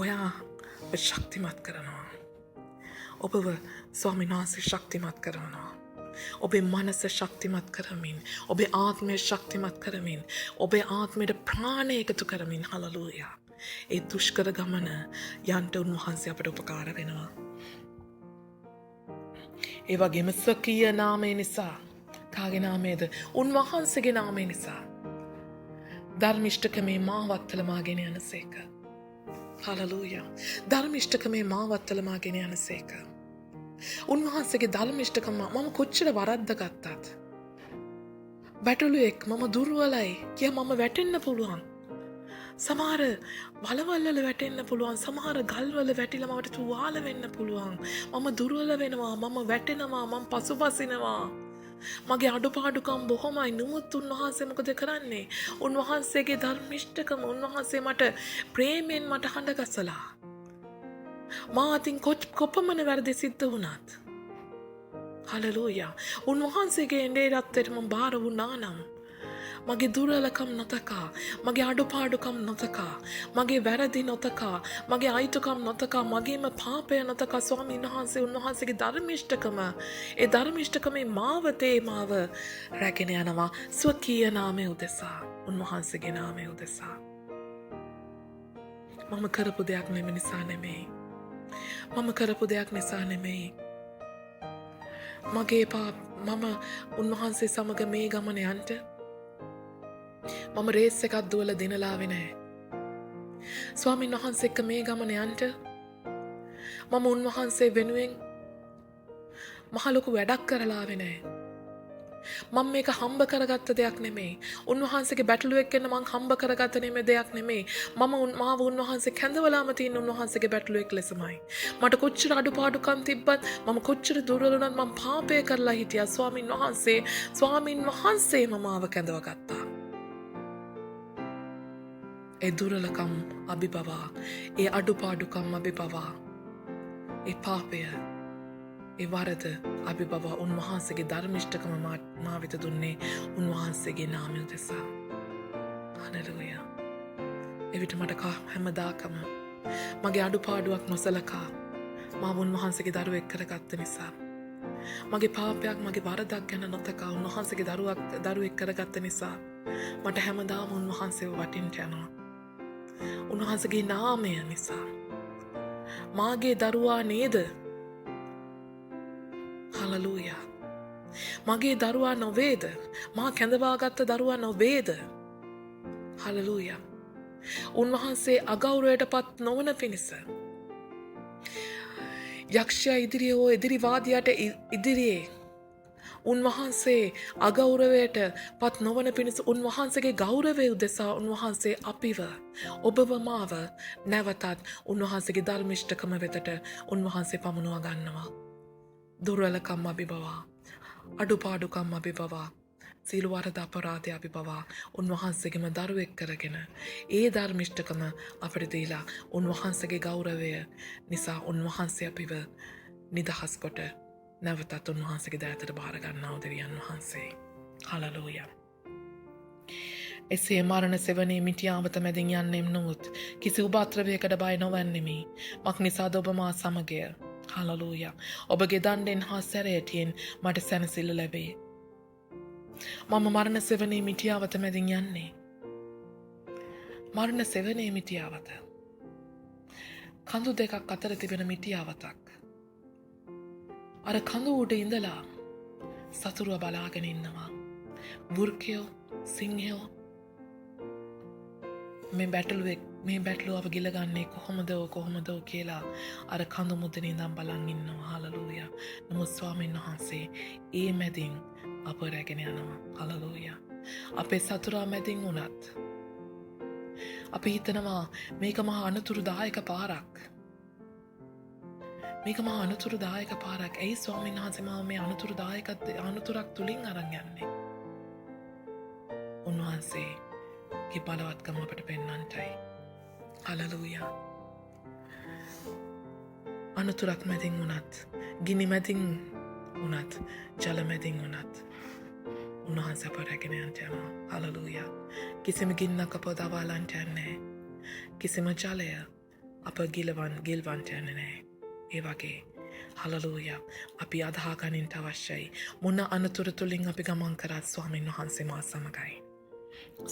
ඔයා ශක්තිමත් කරනවා. ඔබව ස්වාමීන් වහන්සේ ශක්තිමත් කරනවා. ඔබේ මනස ශක්තිමත් කරමින්, ඔබේ ආත්මය ශක්තිමත් කරමින්, ඔබේ ආත්මයට ප්‍රාණය එකතු කරමින්. හලලූයා. ඒ දුෂ්කර ගමන යන්ට උන්වහන්සේ අපට උපකාර වෙනවා. ඒ වගේම ස්වකීය නාමය නිසා. කාගේ නාමයද? උන්වහන්සේගේ නාමය නිසා ධර්මිෂ්ඨකමේ මාවත්තල මාගෙන යන සේක. හලලූයා. ධර්මිෂ්ඨකමේ මාවත්තල මාගෙන යන සේක. උන්වහන්සේගේ ධර්මිෂ්ඨකම මම කොච්චර වරද්ද ගත්තත්, බැටළුවෙක්, මම දුර්වලයි කිය මම වැටෙන්න පුළුවන්. සමහර වලවල්වල වැටෙන්න පුළුවන්. සමහර ගල්වල වැටිලා මට තුවාල වෙන්න පුළුවන්. මම දුර්වල වෙනවා, මම වැටෙනවා, මම පසුබසිනවා. මගේ අඩුපාඩුකම් බොහොමයි. නමුත් උන්වහන්සේ මොකද කරන්නේ? උන්වහන්සේගේ ධර්මිෂ්ඨකම, උන්වහන්සේ මට ප්‍රේමයෙන් මට හඬ ගසලා, මා අතින් කොපමණ වැරදි සිද්ධ වුණත්, හලලූයා, උන්වහන්සේගේ එඬේරත්වයට මම බාර වුණා නම්, මගේ දුර්වලකම් නොතකා, මගේ අඩුපාඩුකම් නොතකා, මගේ වැරදි නොතකා, මගේ අයිතුකම් නොතකා, මගේම පාපය නොතකා ස්වාමීන් වහන්සේ උන්වහන්සේගේ ධර්මිෂ්ඨකම, ඒ ධර්මිෂ්ඨකමේ මාවතේ මාව රැගෙන යනවා. ස්වකීය නාමය උදෙසා, උන්වහන්සේගේ නාමය උදෙසා. මම කරපු දෙයක් නිසා නෙමෙයි. මම කරපු දෙයක් නිසා නෙමෙයි. මම උන්වහන්සේ සමග මේ ගමන යන්ට මම රේස් එකක් දුවලා දිනලාවේ නැහැ. ස්වාමීන් වහන්සේ එක්ක මේ ගමන යන්ට මම උන්වහන්සේ වෙනුවෙන් මහ ලොකු වැඩක් කරලා ආවේ නැහැ. මම මේක හම්බ කරගත්ත දෙයක් නෙමෙයි. උන්වහන්සේගේ බැටළුවෙක් වෙන්න මං හම්බ කරගත්ත දෙයක් නෙමෙයි. මාව උන්වහන්සේ කැඳවලාම තියෙන උන්වහන්සේගේ බැටළුවෙක් ලෙසමයි. මට කොච්චර අඩුපාඩුකම් තිබ්බත් මම කොච්චර දුර්වල වුණත් මම පාපය කරලා හිටියා. ස්වාමින් වහන්සේම මාව කැඳවගත්තා. ඒ දුර්වලකම් අභිබවා, ඒ අඩුපාඩුකම් අභිබවා, ඒ පාපය, ඒ වරද අභිබවා උන්වහන්සේගේ ධර්මිෂ්ඨකම මා වෙත දුන්නේ උන්වහන්සේගේ නාමය උදෙසා. හලෙලූයා. එවිට මට හැමදාකම මගේ අඩුපාඩුවක් නොසලකා මාව උන්වහන්සේගේ දරුවෙක් කරගත්ත නිසා, මගේ පාපයක් මගේ වරදක් ගැන නොතකා උන්වහන්සේගේ දරුවෙක් කරගත්ත නිසා මට හැමදාම උන්වහන්සේව වටින්ට යනවා. උන්වහන්සේගේ නාමය නිසා මාගේ දරුවා නේද? හලලූයා. මගේ දරුවා නොවේද? මා කැඳවාගත්ත දරුවා නොවේද? හලලූයා. උන්වහන්සේ අගෞරවයට පත් නොවන පිණිස, යක්ෂයා ඉදිරියේ හෝ එදිරිවාදියාට ඉදිරියේ උන්වහන්සේ අගෞරවයට පත් නොවන පිණිස උන්වහන්සේගේ ගෞරවය උදෙසා උන්වහන්සේ අපිව, ඔබව මාව නැවතත් උන්වහන්සේගේ ධර්මිෂ්ඨකම වෙතට උන්වහන්සේ පමුණුවා ගන්නවා. දුර්වලකම් අභිබවා, අඩුපාඩුකම් අභිබවා, සියලු වරද අපරාධය අභිබවා උන්වහන්සේගේම දරුවෙක් කරගෙන ඒ ධර්මිෂ්ඨකම අපිට දීලා උන්වහන්සේගේ ගෞරවය නිසා උන්වහන්සේ අපිව නිදහස් කොට නැවතත් උන්වහන්සේගේ දෑතට බාර ගන්නා දෙවියන් වහන්සේ. හලලූයා. එසේ මරණ සෙවණේ මිටියාවත මැදින් යන්නෙම් නොවුත් කිසි උපද්‍රවයකට බය නොවන්නෙමි. මක් නිසාද ඔබ මා සමගය. හලලූයා. ඔබගේ දණ්ඩෙන් හා සැරයටියෙන් මට සැනසෙල්ල ලැබේ. මම මරණ සෙවණේ මිටියාවත මැදින් යන්නේ. මරණ සෙවණේ මිටියාවත. කඳු දෙකක් අතර තිබෙන මිටියාවතක්. අර කඳු උඩ ඉඳලා සතුරුව බලාගෙන ඉන්නවා. වෘකයෝ, සිංහයෝ මේ බැටළුව ගිලගන්නේ කොහොමද කියලා අර කඳු මුදුනේ ඉඳන් බලන් ඉන්නවා. හලලූයා. නමුත් ස්වාමීන් වහන්සේ ඒ මැදින් අප රැගෙන යනවා. හලලූයා. අපේ සතුරා මැදින් වුණත් අපි හිතනවා මේක මහා අනතුරුදායක පාරක්. මේක මහා අනතුරුදායක පාරක්. ඇයි ස්වාමීන් වහන්සේ මාව මේ අනතුරක් තුලින් අරන් යන්නේ? උන්වහන්සේගේ බලවත්කම අපට පෙන්වන්නටයි. හලලූයා. අනතුරක් මැදින් වුණත්, ගිනි මැදින් වුණත්, ජල මැදින් වුණත් උන්වහන්සේ අප රැගෙන යනවා. හලලූයා. කිසිම ගින්නක් අප දවාලන්ට යන්නේ නැහැ. කිසිම ජලය අප ගිල්වන්ට යන්නේ නැහැ. ඒ වගේ හලලූයා අපි අදහා ගන්නට අවශ්‍යයි. මොන අනතුරු තුලින් අපි ගමන් කරත් ස්වාමීන් වහන්සේ මා සමගයි.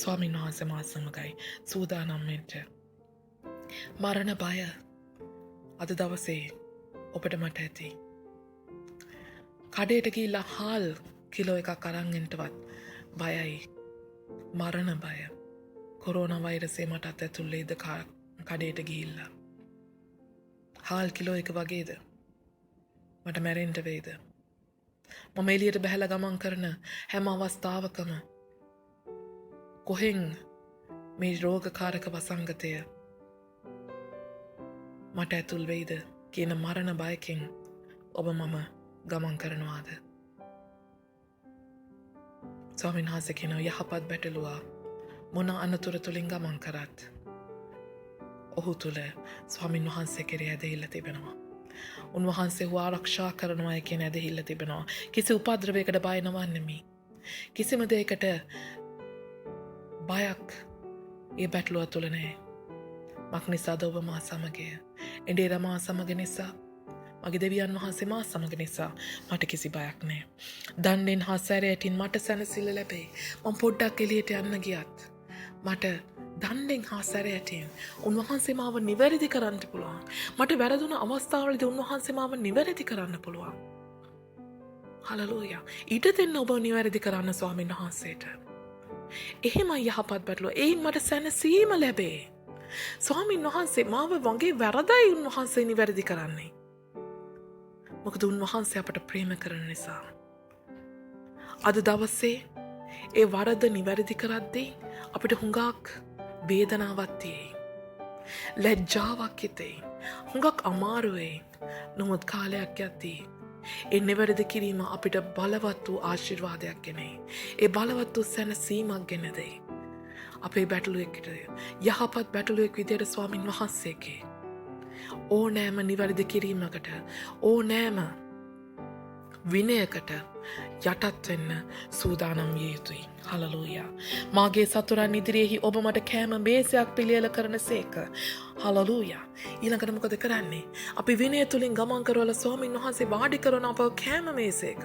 ස්වාමීන් වහන්සේ මා සමගයි. සූදානම් වෙන්න. මරණ බය අද දවසේ ඔබට මට ඇති. කඩේට ගිහිල්ලා හාල් කිලෝ එකක් අරන් එන්නවත් බයයි. මරණ බය. කොරෝනා වෛරසය මටත් ඇතුල් වෙයිද කඩේට ගිහිල්ලා? හාල් කිලෝ එක වගේද? මට මැරෙන්න වෙයිද? මම එළියට බහැලා ගමන් කරන හැම අවස්ථාවකම කොහෙන් මේ රෝගකාරක වසංගතය මට ඇතුල් වෙයිද කියන මරණ බයකින් ඔබ මම ගමන් කරනවාද? ස්වාමීන් වහන්සේ කියනවා යහපත් බැටළුවා මොන අනතුර තුලින් ගමන් කරත් ඔහු තුළ ස්වාමීන් වහන්සේ කෙරෙහි ඇදහිල්ල තිබෙනවා. උන්වහන්සේ හු ආරක්ෂා කරනවා කියන ඇදහිල්ල තිබෙනවා. කිසි උපද්‍රවයකට බය නොවන්නෙමි. කිසිම දෙයකට බයක් ඒ බැටළුව තුළ නැහැ. මක් නිසාද ඔබ මා සමගය? එඬේර මා සමග නිසා, මගේ දෙවියන් වහන්සේ මා සමග නිසා මට කිසි බයක් නැහැ. දණ්ඩෙන් හා සැරයටින් මට සැනසෙල්ල ලැබේ. මම පොඩ්ඩක් එළියට යන්න ගියත් මට දණ්ඩෙන් හා සැරයටින් උන්වහන්සේ මාව නිවැරදි කරන්න පුළුවන්. මට වැරදුන අවස්ථාවලදී උන්වහන්සේ මාව නිවැරදි කරන්න පුළුවන්. හලලූයා. ඊට දෙන්න ඔබ නිවැරදි කරන්න ස්වාමීන් වහන්සේට. එහෙමයි යහපත් බැටළුව. එයින් මට සැනසීම ලැබේ. ස්වාමීන් වහන්සේ මාව වගේ වැරදයි උන්වහන්සේ නිවැරදි කරන්නේ. මොකද උන්වහන්සේ අපට ප්‍රේම කරන නිසා. අද දවසේ ඒ වරද නිවැරදි කරද්දී අපිට හුඟක් වේදනාවක් තියෙයි. ලැජ්ජාවක් හිතෙයි. හුඟක් අමාරුවෙයි. නමුත් කාලයක් යද්දී ඒ නිවැරදි කිරීම අපිට බලවත් වූ ආශිර්වාදයක් ගෙනෙයි. ඒ බලවත් වූ සැනසීමක් ගෙන දෙයි. අපේ බැටළුවෙක්ට යහපත් බැටළුවෙක් විදියට ස්වාමින් වහන්සේගේ ඕනෑම නිවැරදි කිරීමකට ඕනෑම විනයකට යටත් වෙන්න සූදානම් විය යුතුයි. හලලූයා. මාගේ සතුරන් ඉදිරියේහි ඔබ මට කෑම මේසයක් පිළියෙල කරන සේක. හලලූයා. ඊළඟට මොකද කරන්නේ? අපි විනය තුලින් ගමන් කරවලා ස්වාමින් වහන්සේ වාඩි කරන අපව කෑම මේසයක.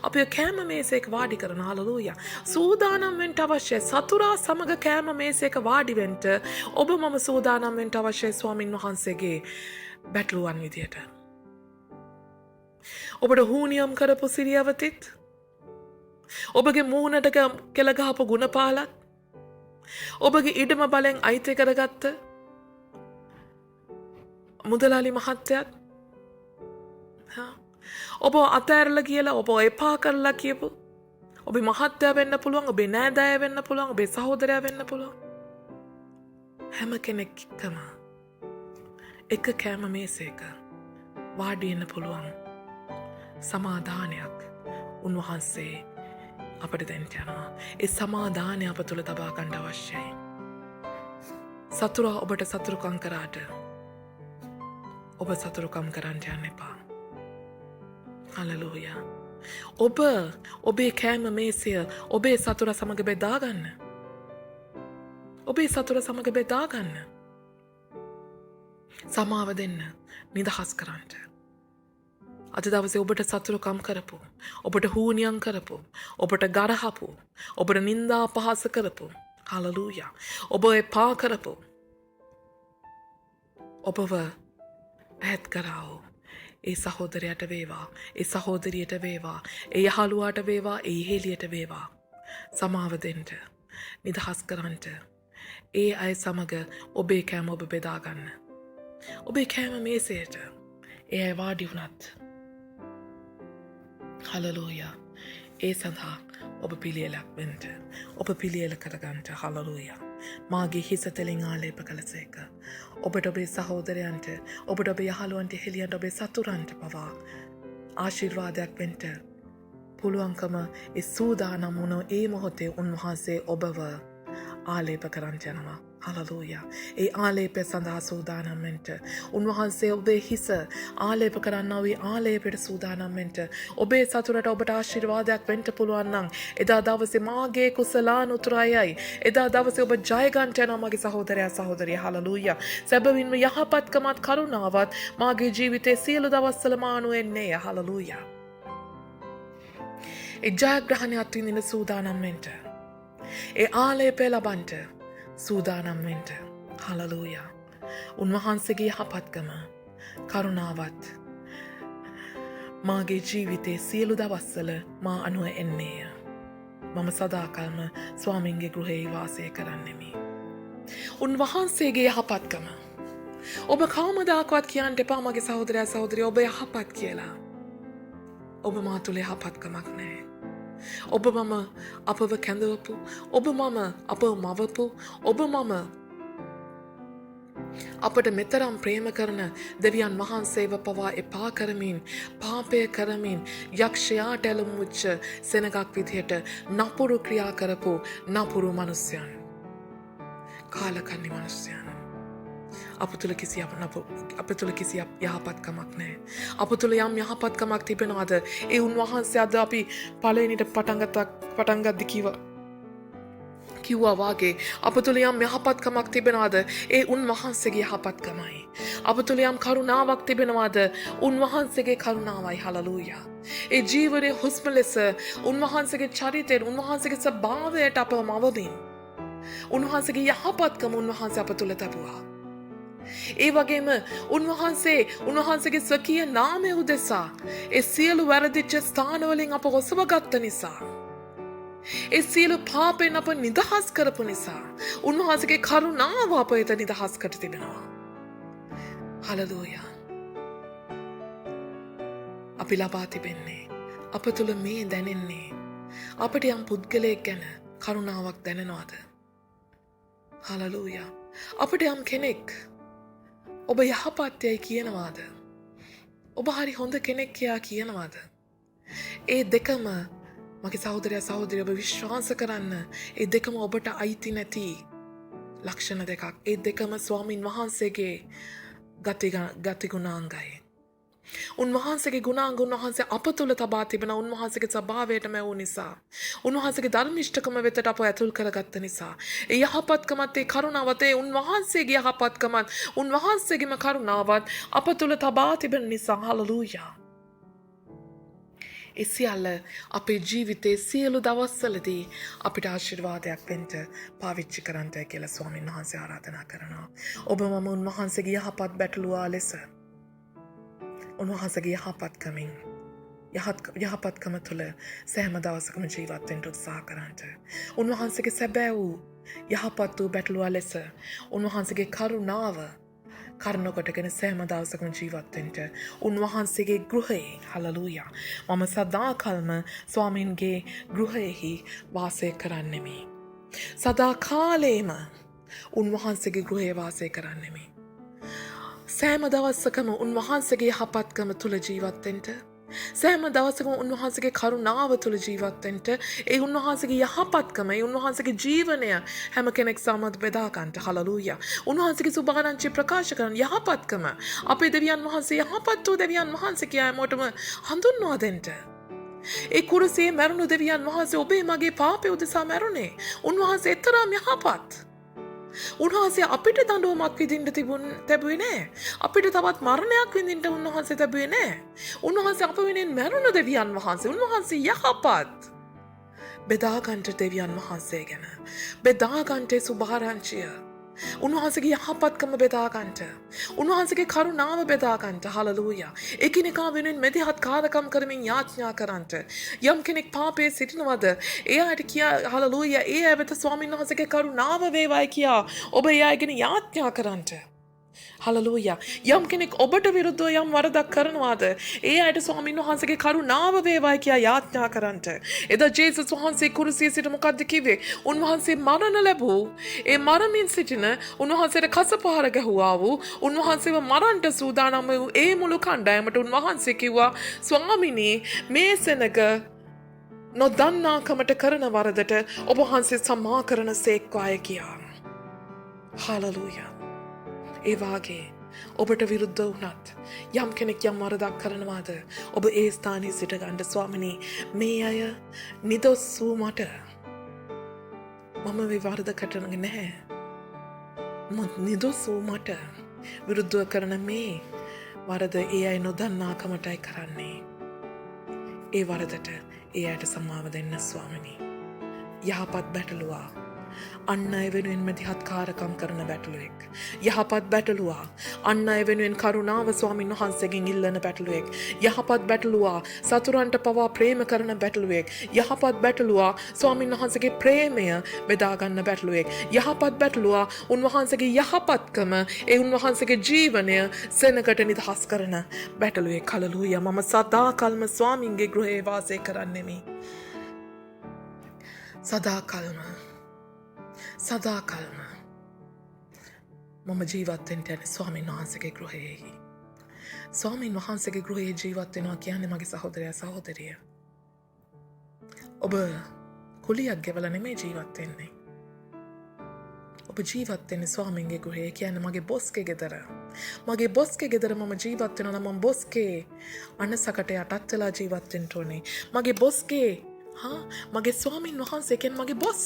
අපි කෑම මේසයක වාඩි කරන. හලලූයා. සූදානම් වෙන්න අවශ්‍යයි. සතුරා සමග කෑම මේසයක වාඩි වෙන්න ඔබ මම සූදානම් වෙන්න අවශ්‍යයි ස්වාමින් වහන්සේගේ බැටළුවන් විදියට. ඔබට හූනියම් කරපු සිරියවතිත් ඔබගේ මූණට කෙලගහපු ගුණපාලත් ඔබගේ ඉඩම බලෙන් අයිති කරගත්ත මුදලාලි මහත්තයත් ඔබ අතෑරලා කියලා ඔබ එපා කරලා කියපු ඔබේ මහත්තයා වෙන්න පුළුවන්, ඔබේ නෑදෑය වෙන්න පුළුවන්, ඔබේ සහෝදරයා වෙන්න පුළුවන්. හැම කෙනෙක්ම එක කෑම මේසයක වාඩි වෙන්න පුළුවන් සමාදානයක් උන්වහන්සේ අපට දෙන්න යනවා. ඒ සමාදානය අප තුළ තබා ගන්න අවශ්‍යයි. සතුරා ඔබට සතුරුකම් කරාට ඔබ සතුරුකම් කරන්න යන්න එපා. හලලූයා. ඔබ ඔබේ කෑම මේසය ඔබේ සතුරා සමග බෙදා ගන්න. ඔබේ සතුරා සමග බෙදා ගන්න. සමාව දෙන්න, නිදහස් කරන්න. අද දවසේ ඔබට සතුරුකම් කරපු, ඔබට හූනියම් කරපු, ඔබට ගරහපු, ඔබට නින්දා අපහාස කරපු, හලලූයා. ඔබ එපා කරපු, ඔබව ඈත් කරාවෝ ඒ සහෝදරයට වේවා, ඒ සහෝදරියට වේවා, ඒ යහළුවාට වේවා, ඒ ඉහෙලියට වේවා. සමාව දෙන්න, නිදහස් කරන්නට. ඒ අය සමග ඔබේ කෑම ඔබ බෙදා ගන්න. ඔබේ කෑම මේසයට ඒ අය වාඩි වුණත් හලලූයා. ඒ සඳහා ඔබ පිළියෙලක් වෙන්න, ඔබ පිළියෙල කරගන්නට. හලලූයා. මාගේ හිස තෙලින් ආලේප කළසේක. ඔබට ඔබේ සහෝදරයන්ට, ඔබට ඔබේ යහළුවන්ට, හෙළියන්ට, ඔබේ සතුරන්ට පවා ආශිර්වාදයක් වෙන්න පුළුවන්කම ඒ සූදානම් වුණ ඒ මොහොතේ උන්වහන්සේ ඔබව ආලේප කරන්න යනවා. හලලූයා. ඒ ආලේපය සඳහා සූදානම් වෙන්න උන්වහන්සේ ඔබේ හිස ආලේප කරන්නා වූ ආලේපයට සූදානම් වෙන්න ඔබේ සතුරට ඔබට ආශිර්වාදයක් වෙන්න පුළුවන් නම් එදා දවසේ මාගේ කුසලානුතුරයයි එදා දවසේ ඔබ ජය ගන්න යනවා මගේ සහෝදරයා සහෝදරිය. හලලූයා. සැබවින්ම යහපත්කමත් කරුණාවත් මාගේ ජීවිතයේ සියලු දවස්වල මානු වෙන්නේ. හලලූයා. ඒ ජයග්‍රහණයත් විඳින සූදානම් වෙන්න. ඒ ආලේපය ලබන්ට සූදානම් වෙන්න. හලලූයා. උන්වහන්සේගේ යහපත්කම කරුණාවත් මාගේ ජීවිතේ සියලු දවස්වල මා අනුව එන්නේය. මම සදාකල්ම ස්වාමින්ගේ ගෘහේ වාසය කරන්නෙමි. උන්වහන්සේගේ යහපත්කම ඔබ කවමදාකවත් කියන්න එපා මගේ සහෝදරයා සහෝදරිය ඔබ යහපත් කියලා. ඔබ මා තුළ යහපත්කමක් නැහැ. ඔබ මම අපව කැඳවපු, ඔබ මම අපව මවපු, ඔබ මම අපට මෙතරම් ප්‍රේම කරන දෙවියන් වහන්සේව පවා එපා කරමින්, පාපය කරමින්, යක්ෂයාට ඇලුමුච්ච සෙනගක් විදිහට නපුරු ක්‍රියා කරපු නපුරු මනුස්සයන්, කාලකන්නි මනුස්සයන්. අප තුළ කිසි යහපත්කමක් නැහැ. අප තුළ යම් යහපත්කමක් තිබෙනවාද ඒ උන්වහන්සේ අද අපි පළවෙනිට පටන් ගද්දි කිව්වා වාගේ අප තුළ යම් යහපත්කමක් තිබෙනවාද ඒ උන්වහන්සේගේ යහපත්කමයි. අප තුළ යම් කරුණාවක් තිබෙනවාද උන්වහන්සේගේ කරුණාවයි. හලලූයා. ඒ ජීවනයේ හුස්ම ලෙස උන්වහන්සේගේ චරිතයෙන්, උන්වහන්සේගේ ස්වභාවයට අපව මවමින් උන්වහන්සේගේ යහපත්කම උන්වහන්සේ අප තුළ තබුවා. ඒ වගේම උන්වහන්සේගේ ස්වකීය නාමය උදෙසා ඒ සියලු වැරදිච්ච ස්ථානවලින් අප ඔසවගත්ත නිසා, ඒ සියලු පාපෙන් අප නිදහස් කරපු නිසා උන්වහන්සේගේ කරුණාව අප වෙත නිදහස් කර තිබෙනවා. හලලූයා. අපි ලබා තිබෙන්නේ, අප තුළ මේ දැනෙන්නේ අපිට යම් පුද්ගලයෙක් ගැන කරුණාවක් දැනෙනවද? හලලූයා. අපිට යම් කෙනෙක් ඔබ යහපත්යයි කියනවාද? ඔබ හරි හොඳ කෙනෙක් කියා කියනවාද? ඒ දෙකම මගේ සහෝදරයා සහෝදරිය ඔබ විශ්වාස කරන්න, ඒ දෙකම ඔබට අයිති නැති ලක්ෂණ දෙකක්. ඒ දෙකම ස්වාමින් වහන්සේගේ ගතිගුණාංගයි. උන්වහන්සේගේ ගුණාංග උන්වහන්සේ අප තුළ තබා තිබෙන උන්වහන්සේගේ ස්වභාවයට මැවූ නිසා, උන්වහන්සේගේ ධර්මිෂ්ඨකම වෙතට අප ඇතුල් කරගත්ත නිසා, ඒ යහපත්කමත් ඒ කරුණාවත් ඒ උන්වහන්සේගේ යහපත්කමත් උන්වහන්සේගේම කරුණාවත් අප තුළ තබා තිබෙන නිසා හලලූයා. ඒ සියල්ල අපේ ජීවිතයේ සියලු දවස්වලදී අපිට ආශිර්වාදයක් වෙන්න පාවිච්චි කරන්නයි කියලා ස්වාමීන් වහන්සේ ආරාධනා කරනවා. ඔබ මම උන්වහන්සේගේ යහපත් බැටළුවා ලෙස උන්වහන්සේගේ යහපත්කම තුළ සෑම දවසකම ජීවත් වෙන්න උත්සාහ කරන්න. උන්වහන්සේගේ සැබෑ වූ යහපත් වූ බැටළුවා ලෙස උන්වහන්සේගේ කරුණාව කරනකොටගෙන සෑම දවසකම ජීවත් වෙන්න උන්වහන්සේගේ ගෘහයේ හලලූයා මම සදාකල්ම ස්වාමීන්ගේ ගෘහයෙහි වාසය කරන්නෙමි. සදා කාලේම උන්වහන්සේගේ ගෘහයේ වාසය කරන්නෙමි. සෑම දවසකම උන්වහන්සේගේ යහපත්කම තුළ ජීවත් වෙන්න, සෑම දවසකම උන්වහන්සේගේ කරුණාව තුළ ජීවත් වෙන්න, ඒ උන්වහන්සේගේ යහපත්කම, ඒ උන්වහන්සේගේ ජීවනය හැම කෙනෙක් සමග බෙදා ගන්නට හලලූයා. උන්වහන්සේගේ සුභාරංචි ප්‍රකාශ කරන යහපත්කම අපේ දෙවියන් වහන්සේ යහපත් වූ දෙවියන් වහන්සේ කියා හැමෝටම හඳුන්වා දෙන්න. ඒ කුරුසියේ මැරුණු දෙවියන් වහන්සේ ඔබේ මගේ පාපය උදෙසා මැරුණේ. උන්වහන්සේ තරම් යහපත්. උන්වහන්සේ අපිට දඬුවමක් විඳින්න තිබුණේ නැහැ. අපිට තවත් මරණයක් විඳින්න උන්වහන්සේ තිබුණේ නැහැ. උන්වහන්සේ අප වෙනුවෙන් මැරුණු දෙවියන් වහන්සේ. උන්වහන්සේ යහපත්. බෙදා ගන්නට දෙවියන් වහන්සේ ගැන. බෙදා ගන්නට සුභාරංචිය. උන්වහන්සේගේ යහපත්කම බෙදා ගන්නට. උන්වහන්සේගේ කරුණාව බෙදා ගන්නට හලලූයා. එකිනෙකා වෙනුවෙන් මෙදිහත් කාර්යකම් කරමින් යාඥා කරන්නට. යම් කෙනෙක් පාපයේ සිටිනවද? එයාට කියා හලලූයා ඒ ඇවත ස්වාමීන් වහන්සේගේ කරුණාව වේවායි කියා ඔබ එයාගෙන යාඥා කරන්නට. හලලූයා. යම් කෙනෙක් ඔබට විරුද්ධව යම් වරදක් කරනවාද? ඒ අයට ස්වාමීන් වහන්සේගේ කරුණාව වේවායි කියා යාඥා කරන්නට. එදා ජේසුස් වහන්සේ කුරුසියේ සිට මොකද්ද කිව්වේ? උන්වහන්සේ මරණ ලැබූ ඒ මරමින් සිටින උන්වහන්සේට කසපහර ගැහුවා වූ උන්වහන්සේව මරන්නට සූදානම් වූ ඒ මුළු කණ්ඩායමට උන්වහන්සේ කිව්වා ස්වාමිනී මේ සෙනග නොදන්නාකමට කරන වරදට ඔබ වහන්සේ සමා කරන සේක්වාය කියා. හලලූයා. ඒ වාගේ ඔබට විරුද්ධ වුණත් යම් කෙනෙක් යම් වරදක් කරනවාද ඔබ ඒ ස්ථානයේ සිට ගන්න ස්වාමිනී මේ අය නිදොස් වූ මට මම මේ වරද කරන්නේ නැහැ. නිදොස් වූ මට විරුද්ධව කරන මේ වරද ඒ අය නොදන්නාකමටයි කරන්නේ. ඒ වරදට ඒ අයට සමාව දෙන්න ස්වාමිනී. යහපත් බැටළුවා අන්න අය වෙනුවෙන් මැදිහත් කාරකම් කරන බැටළුවෙක්. යහපත් බැටළුවා අන්න අය වෙනුවෙන් කරුණාව ස්වාමීන් වහන්සේගෙන් ඉල්ලන බැටළුවෙක්. යහපත් බැටළුවා සතුරන්ට පවා ප්‍රේම කරන බැටළුවෙක්. යහපත් බැටළුවා ස්වාමීන් වහන්සේගේ ප්‍රේමය බෙදා ගන්න බැටළුවෙක්. යහපත් බැටළුවා උන්වහන්සේගේ යහපත්කම ඒ උන්වහන්සේගේ ජීවනය සෙනගට නිදහස් කරන බැටළුවෙක්. හලලූයා. මම සදාකල්ම ස්වාමින්ගේ ගෘහයේ වාසය කරන්නෙමි. සදාකල්ම මම ජීවත් වෙන්න යන්නේ ස්වාමීන් වහන්සේගේ ගෘහයෙහි. ස්වාමීන් වහන්සේගේ ගෘහයේ ජීවත් වෙනවා කියන්නේ මගේ සහෝදරයා සහෝදරිය. ඔබ කුලියක් ගෙවලා නෙමෙයි ජීවත් වෙන්නේ. ඔබ ජීවත් වෙන්නේ ස්වාමීන්ගේ ගෘහයේ කියන්නේ මගේ බොස්ගේ ගෙදර. මගේ බොස්ගේ ගෙදර මම ජීවත් වෙනවා නම් මම බොස්ගේ අනසකට යටත් වෙලා ජීවත් වෙන්න ඕනේ. මගේ බොස්ගේ මගේ ස්වාමීන් වහන්සේ කියන්නේ මගේ බොස්.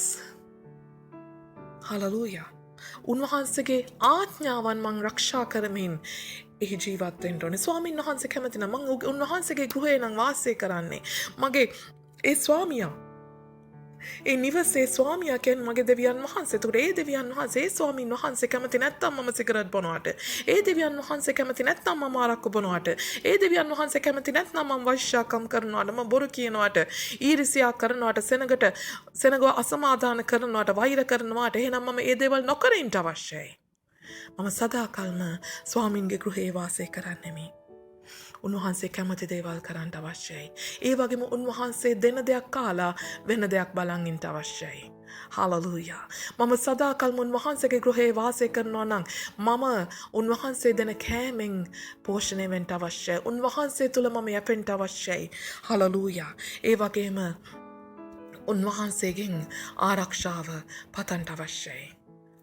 හලලූයා. උන්වහන්සේගේ ආඥාවන් මං රක්ෂා කරමින් එහි ජීවත් වෙන්න ඕනේ. ස්වාමීන් වහන්සේ කැමති නම් මං උන්වහන්සේගේ ගෘහේ නම් වාසය කරන්නේ. මගේ ඒ ස්වාමියා ඒ නිවසේ ස්වාමියා කියන්නේ මගේ දෙවියන් වහන්සේ. ඒකට ඒ දෙවියන් වහන්සේ ඒ ස්වාමීන් වහන්සේ කැමති නැත්නම් මම සිගරට් බොනවාට. ඒ දෙවියන් වහන්සේ කැමති නැත්නම් මම ආරක්කු බොනවාට. ඒ දෙවියන් වහන්සේ කැමති නැත්නම් මම වෛශ්‍යාකම් කරනවාට, මම බොරු කියනවාට, ඊර්ෂ්‍යා කරනවාට, සෙනගව අසමාදාන කරනවාට, වෛර කරනවාට. එහෙනම් මම ඒ දේවල් නොකර ඉන්න අවශ්‍යයි. මම සදාකල්ම ස්වාමින්ගේ ගෘහේ වාසය කරන්නෙමි. උන්වහන්සේ කැමති දේවල් කරන්නට අවශ්‍යයි. ඒ වගේම උන්වහන්සේ දෙන දෙයක් කාලා වෙන දෙයක් බලන් ඉන්න අවශ්‍යයි. හලලූයා. මම සදාකල්ම උන්වහන්සේගේ ගෘහේ වාසය කරනවා නම් මම උන්වහන්සේ දෙන කෑමෙන් පෝෂණය වෙන්න අවශ්‍යයි. උන්වහන්සේ තුල මම යැපෙන්න අවශ්‍යයි. හලලූයා. ඒ වගේම උන්වහන්සේගෙන් ආරක්ෂාව පතන්ට අවශ්‍යයි.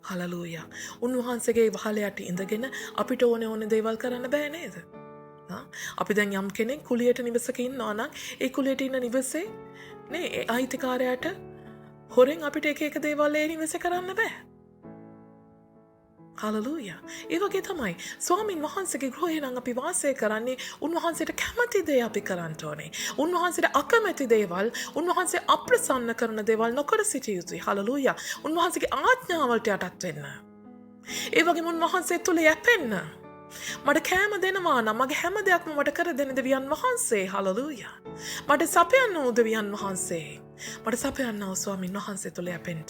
හලලූයා. උන්වහන්සේගේ වහලයට ඉඳගෙන අපිට ඕන දේවල් කරන්න බෑ නේද? අපි දැන් යම් කෙනෙක් කුලියට නිවසක ඉන්නවා නම් ඒ කුලියට ඉන්න නිවසේ නේ ඒ අයිතිකාරයාට හොරෙන් අපිට එක දේවල් ඒ නිවසේ කරන්න බෑ. හලලූයා. ඒ වගේ තමයි ස්වාමින් වහන්සේගේ ගෘහේ නම් අපි වාසය කරන්නේ උන්වහන්සේට කැමති දේ අපි කරන්න ඕනේ. උන්වහන්සේට අකමැති දේවල්, උන්වහන්සේ අප්‍රසන්න කරන දේවල් නොකර සිටිය යුතුයි. හලලූයා. උන්වහන්සේගේ ආඥාවලට යටත් වෙන්න. ඒ වගේම උන්වහන්සේ තුල යැපෙන්න. මට කෑම දෙනවා නම් මගේ හැම දෙයක්ම මට කර දෙන දෙවියන් වහන්සේ. හලලූයා. මට සපයන්න ඕන දෙවියන් වහන්සේ. මට සපයන්න ඕන ස්වාමින් වහන්සේ තුල යැපෙන්න.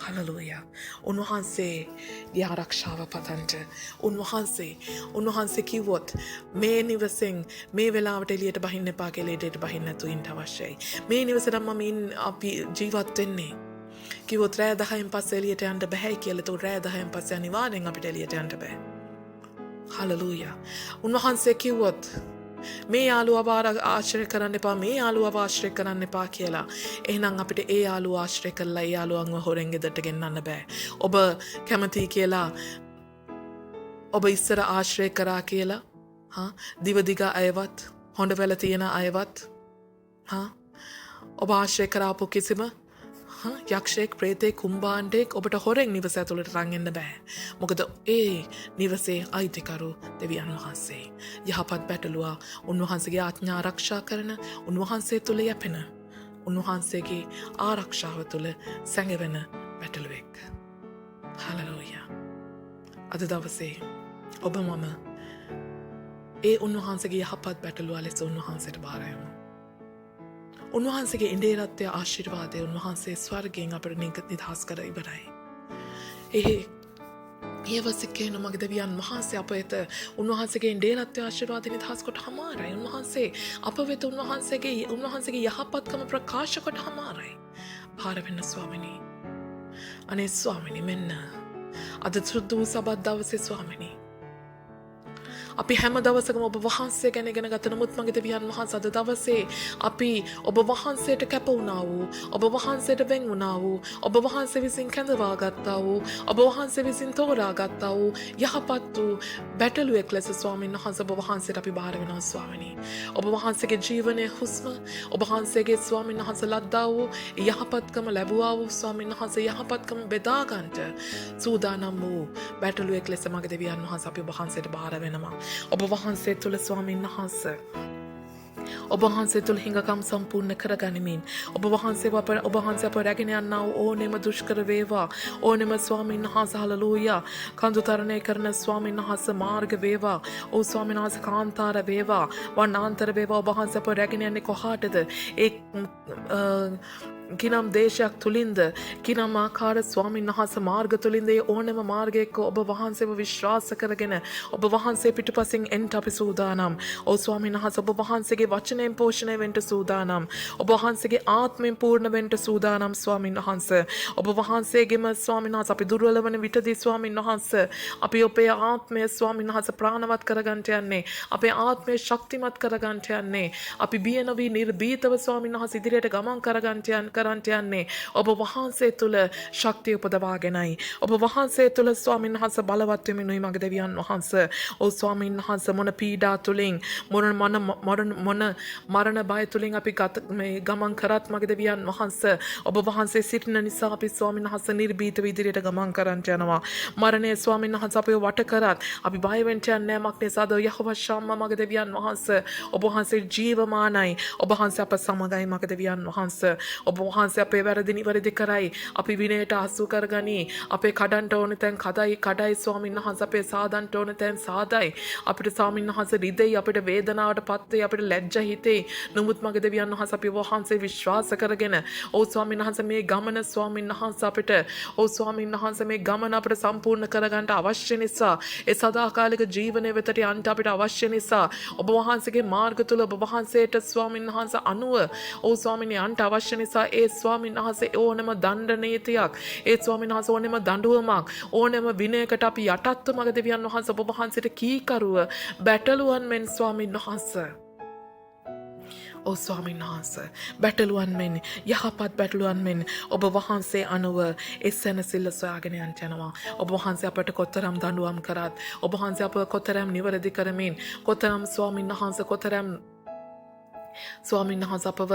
හලලූයා. උන්වහන්සේගේ ආරක්ෂාව පතන්ට. උන්වහන්සේ කිව්වොත් මේ නිවසෙන් මේ වෙලාවට එළියට බහින්න එපා කියලා එළියට බහින්න නැතුව ඉන්න අවශ්‍යයි. මේ නිවසට මම අපි ජීවත් වෙන්නේ. කිව්වොත් රෑ 10න් පස්සේ එළියට යන්න බෑ කියලා. ඒක රෑ 10න් පස්සේ අනිවාර්යෙන් අපිට එළියට යන්න බෑ. හලලූයා. උන්වහන්සේ කිව්වොත් මේ යාළුවව ආශ්‍රය කරන්න එපා, මේ යාළුවව ආශ්‍රය කරන්න එපා කියලා. එහෙනම් අපිට ඒ යාළුව ආශ්‍රය කරලා ඒ යාළුවන්ව හොරෙන් ගෙදරට ගෙන්නන්න බෑ. ඔබ කැමති කියලා ඔබ ඉස්සර ආශ්‍රය කරා කියලා දිවදිග අයවත්, හොඬවැල තියෙන අයවත් ඔබ ආශ්‍රය කරාපු කිසිම යක්ෂයෙක්, ප්‍රේතෙක්, කුම්භාණ්ඩයෙක් ඔබට හොරෙන් නිවස ඇතුළට රන් එන්න බෑ. මොකද ඒ නිවසේ අයිතිකරු දෙවියන් වහන්සේ. යහපත් බැටළුවා උන්වහන්සේගේ ආඥා ආරක්ෂා කරන, උන්වහන්සේ තුල යැපෙන, උන්වහන්සේගේ ආරක්ෂාව තුල සැඟවෙන බැටළුවෙක්. හලලූයා. අද දවසේ ඔබ මම ඒ උන්වහන්සේගේ යහපත් බැටළුවා ලෙස උන්වහන්සේට බාර යමු. උන්වහන්සේගේ ඉන්දේරත්වය ආශිර්වාදය උන්වහන්සේ ස්වර්ගයෙන් අපට නිදහස් කර ඉවරයි. ඒ වසකේන මගේ දෙවියන් වහන්සේ අප වෙත උන්වහන්සේගේ ඉන්දේරත්වය ආශිර්වාදය නිදහස් කොට හමාරයි. උන්වහන්සේ අප වෙත උන්වහන්සේගේ යහපත්කම ප්‍රකාශ කොට හමාරයි. භාර වෙන්න ස්වාමිනී. අනේ ස්වාමිනී මෙන්න අද සුද්ධ වූ සබත් දවසේ ස්වාමිනී අපි හැම දවසකම ඔබ වහන්සේ ගැන ඉගෙන ගත නමුත් මගේ දෙවියන් වහන්සේ අද දවසේ අපි ඔබ වහන්සේට කැප වුණා වූ, ඔබ වහන්සේට වෙන් වුණා වූ, ඔබ වහන්සේ විසින් කැඳවා ගත්තා වූ, ඔබ වහන්සේ විසින් තෝරා ගත්තා වූ යහපත් වූ බැටළුවෙක් ලෙස ස්වාමීන් වහන්සේ ඔබ වහන්සේට අපි බාර වෙනවා ස්වාමිනී. ඔබ වහන්සේගේ ජීවනයේ හුස්ම, ඔබ වහන්සේගේ ස්වාමීන් වහන්සේ ලද්දා වූ යහපත්කම ලැබුවා වූ ස්වාමීන් වහන්සේ යහපත්කම බෙදා ගන්නට සූදානම් වූ බැටළුවෙක් ලෙස මගේ දෙවියන් වහන්සේ අපි ඔබ වහන්සේට බාර වෙනවා. ඔබ වහන්සේ තුළ ස්වාමීන් වහන්සේ ඔබ වහන්සේ තුළ හිඟකම් සම්පූර්ණ කරගනිමින් ඔබ වහන්සේ අප රැගෙන යන්නා වූ ඕනෙම දුෂ්කර වේවා, ඕනෙම ස්වාමීන් වහන්සේ හලලූයා කඳු තරණය කරන ස්වාමීන් වහන්සේ මාර්ග වේවා, ඕ ස්වාමීන් වහන්සේ කාන්තාර වේවා, වනාන්තර වේවා, ඔබ වහන්සේ අප රැගෙන යන්නේ කොහාටද? ඒ කිනම් දේශයක් තුලින්ද, කිනම් ආකාර ස්වාමීන් වහන්සේ මාර්ග තුලින්ද ඕනෙම මාර්ගයක ඔබ වහන්සේව විශ්වාස කරගෙන ඔබ වහන්සේ පිටුපසින් එන්ට අපි සූදානම්. ඕ ස්වාමීන් වහන්සේ ඔබ වහන්සේගේ වචනයෙන් පෝෂණය වෙන්න සූදානම්. ඔබ වහන්සේගේ ආත්මයෙන් පූර්ණ වෙන්න සූදානම් ස්වාමීන් වහන්සේ. ඔබ වහන්සේගේම ස්වාමීන් වහන්සේ අපි දුර්වල වන විටදී ස්වාමීන් වහන්සේ අපි ඔබේ ආත්මය ස්වාමීන් වහන්සේ ප්‍රාණවත් කරගන්නට යන්නේ. අපේ ආත්මය ශක්තිමත් කරගන්නට යන්නේ. අපි බිය නොවි නිර්භීතව ස්වාමීන් වහන්සේ ඉදිරියට ගමන් කරගන්නට යන්නේ. ඔබ වහන්සේ තුළ ශක්තිය උපදවාගෙනයි. ඔබ වහන්සේ තුළ ස්වාමීන් වහන්සේ බලවත් වෙමිනුයි මගේ දෙවියන් වහන්සේ. ඔව් ස්වාමීන් වහන්සේ මොන පීඩා තුලින් මොන මරණ බය තුලින් අපි ගමන් කරත් මගේ දෙවියන් වහන්සේ ඔබ වහන්සේ සිටින නිසා අපි ස්වාමීන් වහන්සේ නිර්භීතව ඉදිරියට ගමන් කරන්නට යනවා. මරණය ස්වාමීන් වහන්සේ අපිව වට කරත් අපි බය වෙන්න යන්නේ නැහැ. මක්නිසාද යහෝවා ශම්මා මගේ දෙවියන් වහන්සේ ඔබ වහන්සේ ජීවමානයි. ඔබ වහන්සේ අප සමගයි මගේ දෙවියන් වහන්සේ. ඔබ වහන්සේ අපේ වැරදි නිවැරදි කරයි. අපි විනයට අසු කරගනි. අපේ කඩන්ට ඕන තැන් කඩයි ස්වාමීන් වහන්සේ අපේ සාදන්ට ඕන තැන් සාදයි. අපිට ස්වාමීන් වහන්සේ රිදෙයි, අපිට වේදනාවට පත් වෙයි, අපිට ලැජ්ජා හිතෙයි. නමුත් මගේ දෙවියන් වහන්සේ අපි වහන්සේ විශ්වාස කරගෙන ඔව් ස්වාමීන් වහන්සේ මේ ගමන ස්වාමීන් වහන්සේ අපිට ඔව් ස්වාමීන් වහන්සේ මේ ගමන අපිට සම්පූර්ණ කරගන්න අවශ්‍ය නිසා ඒ සදාකාලික ජීවනයේ වෙතට යන්න අපිට අවශ්‍ය නිසා ඔබ වහන්සේගේ මාර්ග තුල ඔබ වහන්සේට ස්වාමීන් වහන්සේ අනුව ඔව් ස්වාමීන් යන්න අවශ්‍ය නිසා ඒ ස්වාමීන් වහන්සේ ඕනම දණ්ඩ නීතියක් ඒ ස්වාමීන් වහන්සේ ඕනම දඬුවමක් ඕනම විනයකට අපි යටත්ව මගේ දෙවියන් වහන්සේ ඔබ වහන්සේට කීකරුව බැටළුවන් මෙන් ස්වාමීන් වහන්සේ ඔව් ස්වාමීන් වහන්සේ බැටළුවන් මෙන් යහපත් බැටළුවන් මෙන් ඔබ වහන්සේ අනුව ඒ සැනසෙල්ල සොයාගෙන යනවා. ඔබ වහන්සේ අපට කොතරම් දඬුවම් කරත් ඔබ වහන්සේ අප කොතරම් නිවැරදි කරමින් කොතරම් ස්වාමීන් වහන්සේ කොතරම් ස්වාමීන් වහන්සේ අපව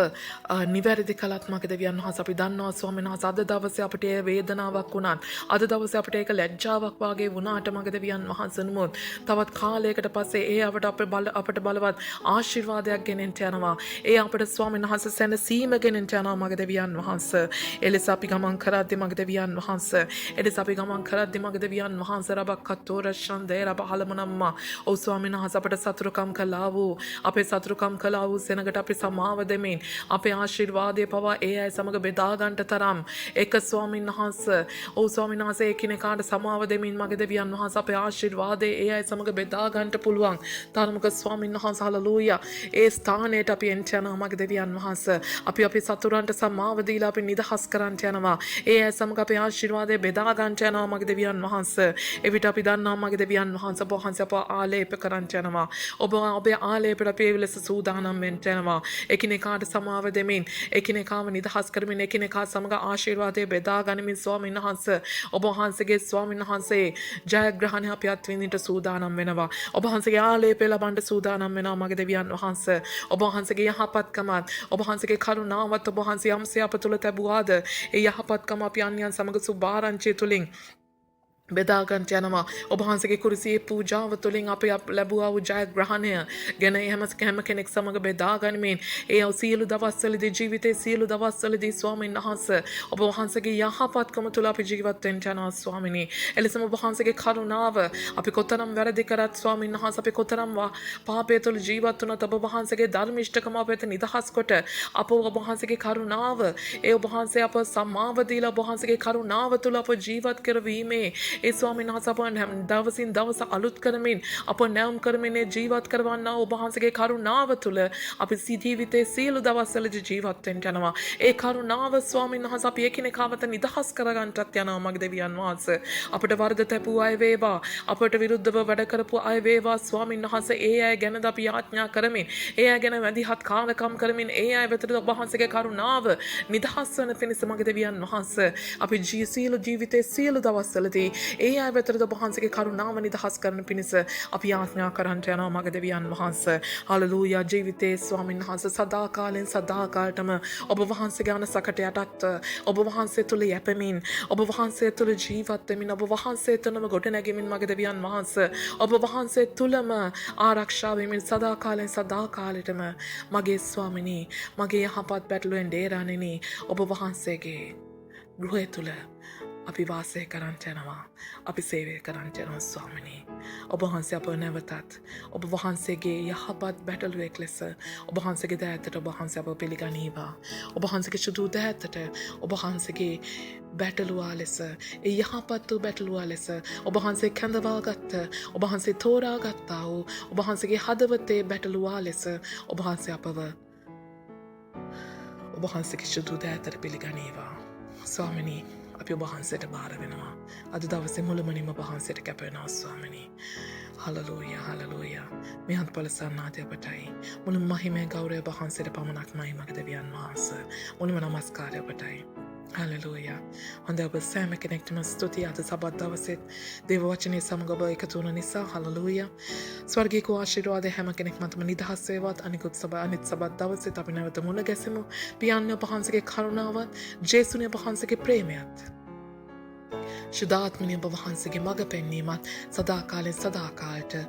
නිවැරදි කළත් මගේ දෙවියන් වහන්සේ අපි දන්නවා ස්වාමීන් වහන්සේ අද දවසේ අපිට ඒ වේදනාවක් වුණත් අද දවසේ අපිට ඒක ලැජ්ජාවක් වාගේ වුණාට මගේ දෙවියන් වහන්සේ නමුත් තවත් කාලයකට පස්සේ ඒ අපට බලවත් ආශිර්වාදයක් ගෙනෙන්න යනවා. ඒ අපට ස්වාමීන් වහන්සේ සැනසීම ගෙනෙන්න යනවා මගේ දෙවියන් වහන්සේ. එලෙස අපි ගමන් කරද්දී මගේ දෙවියන් වහන්සේ එලෙස අපි ගමන් කරද්දී මගේ දෙවියන් වහන්සේ රබක්කතෝර ශන්දේ රබහලමනම්මා ඔව් ස්වාමීන් වහන්සේ අපට සතුරුකම් කළා වූ අපේ සතුරුකම් කළා වූ සෙනගට අපි සමාව දෙමින් අපේ ආශිර්වාදය පවා ඒ අය සමග බෙදා ගන්නට තරම් එක ස්වාමීන් වහන්සේ ඔව් ස්වාමීන් වහන්සේ එකිනෙකාට සමාව දෙමින් මගේ දෙවියන් වහන්සේ අපේ ආශිර්වාදය ඒ අය සමග බෙදා ගන්නට පුළුවන් තරමක ස්වාමීන් වහන්සේ හලලූයා ඒ ස්ථානයට අපි එන්න යනවා මගේ දෙවියන් වහන්සේ අපි සතුරන්ට සමාව දීලා අපි නිදහස් කරන්න යනවා ඒ අය සමග අපේ ආශිර්වාදය බෙදා ගන්නට යනවා මගේ දෙවියන් වහන්සේ එවිට අපි දන්නවා මගේ දෙවියන් වහන්සේ ඔබ වහන්සේ අප ආලේප කරන්න යනවා ඔබේ ආලේපයට අපි ඒ ලෙස සූදානම් වෙන්න යනවා එකිනෙකාට සමාව දෙමින් එකිනෙකාව නිදහස් කරමින් එකිනෙකා සමග ආශිර්වාදය බෙදා ගනිමින් ස්වාමීන් වහන්සේ ඔබ වහන්සේගේ ස්වාමීන් වහන්සේ ජයග්‍රහණය අපි අත්විඳින්නට සූදානම් වෙනවා ඔබ වහන්සේගේ ආලේපය ලබන්න සූදානම් වෙනවා මගේ දෙවියන් වහන්සේ ඔබ වහන්සේගේ යහපත්කමත් ඔබ වහන්සේගේ කරුණාවත් ඔබ වහන්සේ යම්සේ අප තුළ තැබුවාද ඒ යහපත්කම අපි අන්‍යයන් සමග සුභාරංචිය තුලින් බෙදාගන්ට යනවා ඔබ වහන්සේගේ කුරුසියේ පූජාව තුළින් අපි ලැබුවා වූ ජයග්‍රහණය ගැන හැම කෙනෙක් සමග බෙදා ගනිමින් ඒ සියලු දවස්වලදී ජීවිතයේ සියලු දවස්වලදී ස්වාමීන් වහන්සේ ඔබ වහන්සේගේ යහපත්කම තුළ අපි ජීවත් වෙන්න යනවා ස්වාමිනේ එලෙසම ඔබ වහන්සේගේ කරුණාව අපි කොතරම් වැරදි කරත් ස්වාමීන් වහන්සේ අපි කොතරම් පාපය තුළ ජීවත් වුණත් ඔබ වහන්සේගේ ධර්මිෂ්ඨකම අපට නිදහස් කොට අප ඔබ වහන්සේගේ කරුණාව ඒ ඔබ වහන්සේ අප සමාව දීලා ඔබ වහන්සේගේ කරුණාව තුළ අප ජීවත් කරවීමේ ඒ ස්වාමීන් වහන්සේ අප දවසින් දවස අලුත් කරමින් අප නැවුම් කරමින් ජීවත් කරවන්නා ඔබ වහන්සේගේ කරුණාව තුළ අපි ජීවිතයේ සියලු දවස්වලදී ජීවත් වෙන්න යනවා. ඒ කරුණාව ස්වාමීන් වහන්සේ අපි එකිනෙකාට නිදහස් කරගන්නටත් යනවා මගේ දෙවියන් වහන්සේ. අපට වරද තැපූ අය වේවා, අපට විරුද්ධව වැඩ කරපු අය වේවා ස්වාමීන් වහන්සේ ඒ අය ගැනද අපි යාඥා කරමින්, ඒ අය ගැන වැදගත් කාලකම් කරමින් ඒ අය වෙතට ඔබ වහන්සේගේ කරුණාව නිදහස් වන පිණිස මගේ දෙවියන් වහන්සේ අපි ජීවිතයේ සියලු දවස්වලදී ඒ අය වෙතට ඔබ වහන්සේගේ කරුණාව නිදහස් කරන පිණිස අපි යාඥා කරන්නට යනවා මගේ දෙවියන් වහන්සේ. හලෙලූයා. ජීවිතයේ ස්වාමීන් වහන්සේ සදාකාලෙන් සදාකාලටම ඔබ වහන්සේගේ අනසකට යටත් ඔබ වහන්සේ තුල යැපෙමින් ඔබ වහන්සේ තුල ජීවත් වෙමින් ඔබ වහන්සේ තුලම ගොඩනැගෙමින් මගේ දෙවියන් වහන්සේ ඔබ වහන්සේ තුලම ආරක්ෂා වෙමින් සදාකාලෙන් සදාකාලෙටම මගේ ස්වාමිනී මගේ යහපත් පැටලුවෙන් දේරාණෙනි ඔබ වහන්සේගේ ගෘහය තුල අපි වාසය කරන්නට යනවා. අපි සේවය කරන්නට යනවා ස්වාමිනී. ඔබ වහන්සේ අප නැවතත් ඔබ වහන්සේගේ යහපත් බැටළුවෙක් ලෙස ඔබ වහන්සේගේ දෑතට ඔබ වහන්සේ අප පිළිගනීවා. ඔබ වහන්සේගේ සුදු දෑතට ඔබ වහන්සේගේ බැටළුවා ලෙස ඒ යහපත් වූ බැටළුවා ලෙස ඔබ වහන්සේ කැඳවාගත්ත ඔබ වහන්සේ තෝරාගත්තා වූ ඔබ වහන්සේගේ හදවතේ බැටළුවා ලෙස ඔබ වහන්සේ අපව ඔබ වහන්සේගේ සුදු දෑතට පිළිගනීවා. ස්වාමිනී අපි ඔබ වහන්සේට බාර වෙනවා. අද දවසේ මුළුමනින්ම ඔබ වහන්සේට කැප වෙනවා ස්වාමිනී. Hallelujah hallelujah. මේ අත්පල සන්නාතය ඔබටයි. මුළුම මහිමේ ගෞරවය ඔබ වහන්සේට පමණක්මයි මගේ දෙවියන් වහන්සේ. මුළුම නමස්කාරය ඔබටයි. හලලූයා. හොඳයි ඔබ සෑම කෙනෙක්ටම ස්තුතියි අද සබත් දවසෙත් දේව වචනේ සමග ඔබ එකතු වුණ නිසා. හලලූයා. ස්වර්ගීය ආශිර්වාදය හැම කෙනෙක් මතම නිදහස් වේවත්. අනිත් සබත් දවසෙත් අපි නැවත මුණ ගැසෙමු. පියාණන් ඔබ වහන්සේගේ කරුණාවත් ජේසුස් ඔබ වහන්සේගේ ප්‍රේමයත් ශුද්ධාත්මනය ඔබ වහන්සේගේ මඟ පෙන්වීමත් සදාකාලෙන් සදාකාලට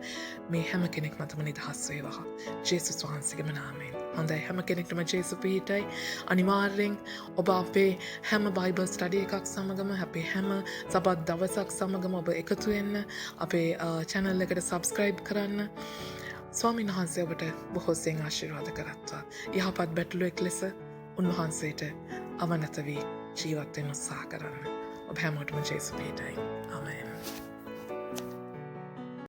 මේ හැම කෙනෙක් මතම නිදහස් වේවා. ජේසුස් වහන්සේගේම නාමයෙන්. හොඳයි හැම කෙනෙක්ටම ජේසු පිහිටයි. අනිවාර්යෙන් ඔබ අපේ හැම බයිබල් ස්ටඩි එකක් සමගම අපේ හැම සබත් දවසක් සමගම ඔබ එකතු වෙන්න අපේ channel එකට subscribe කරන්න. ස්වාමීන් වහන්සේ ඔබට බොහෝසෙන් ආශිර්වාද කරත්වා. යහපත් බැටළුවෙක් ලෙස උන්වහන්සේට අවනත වී ජීවත් වෙන්න උත්සාහ කරන්න. ඔබ හැමෝටම ජේසු පිහිටයි.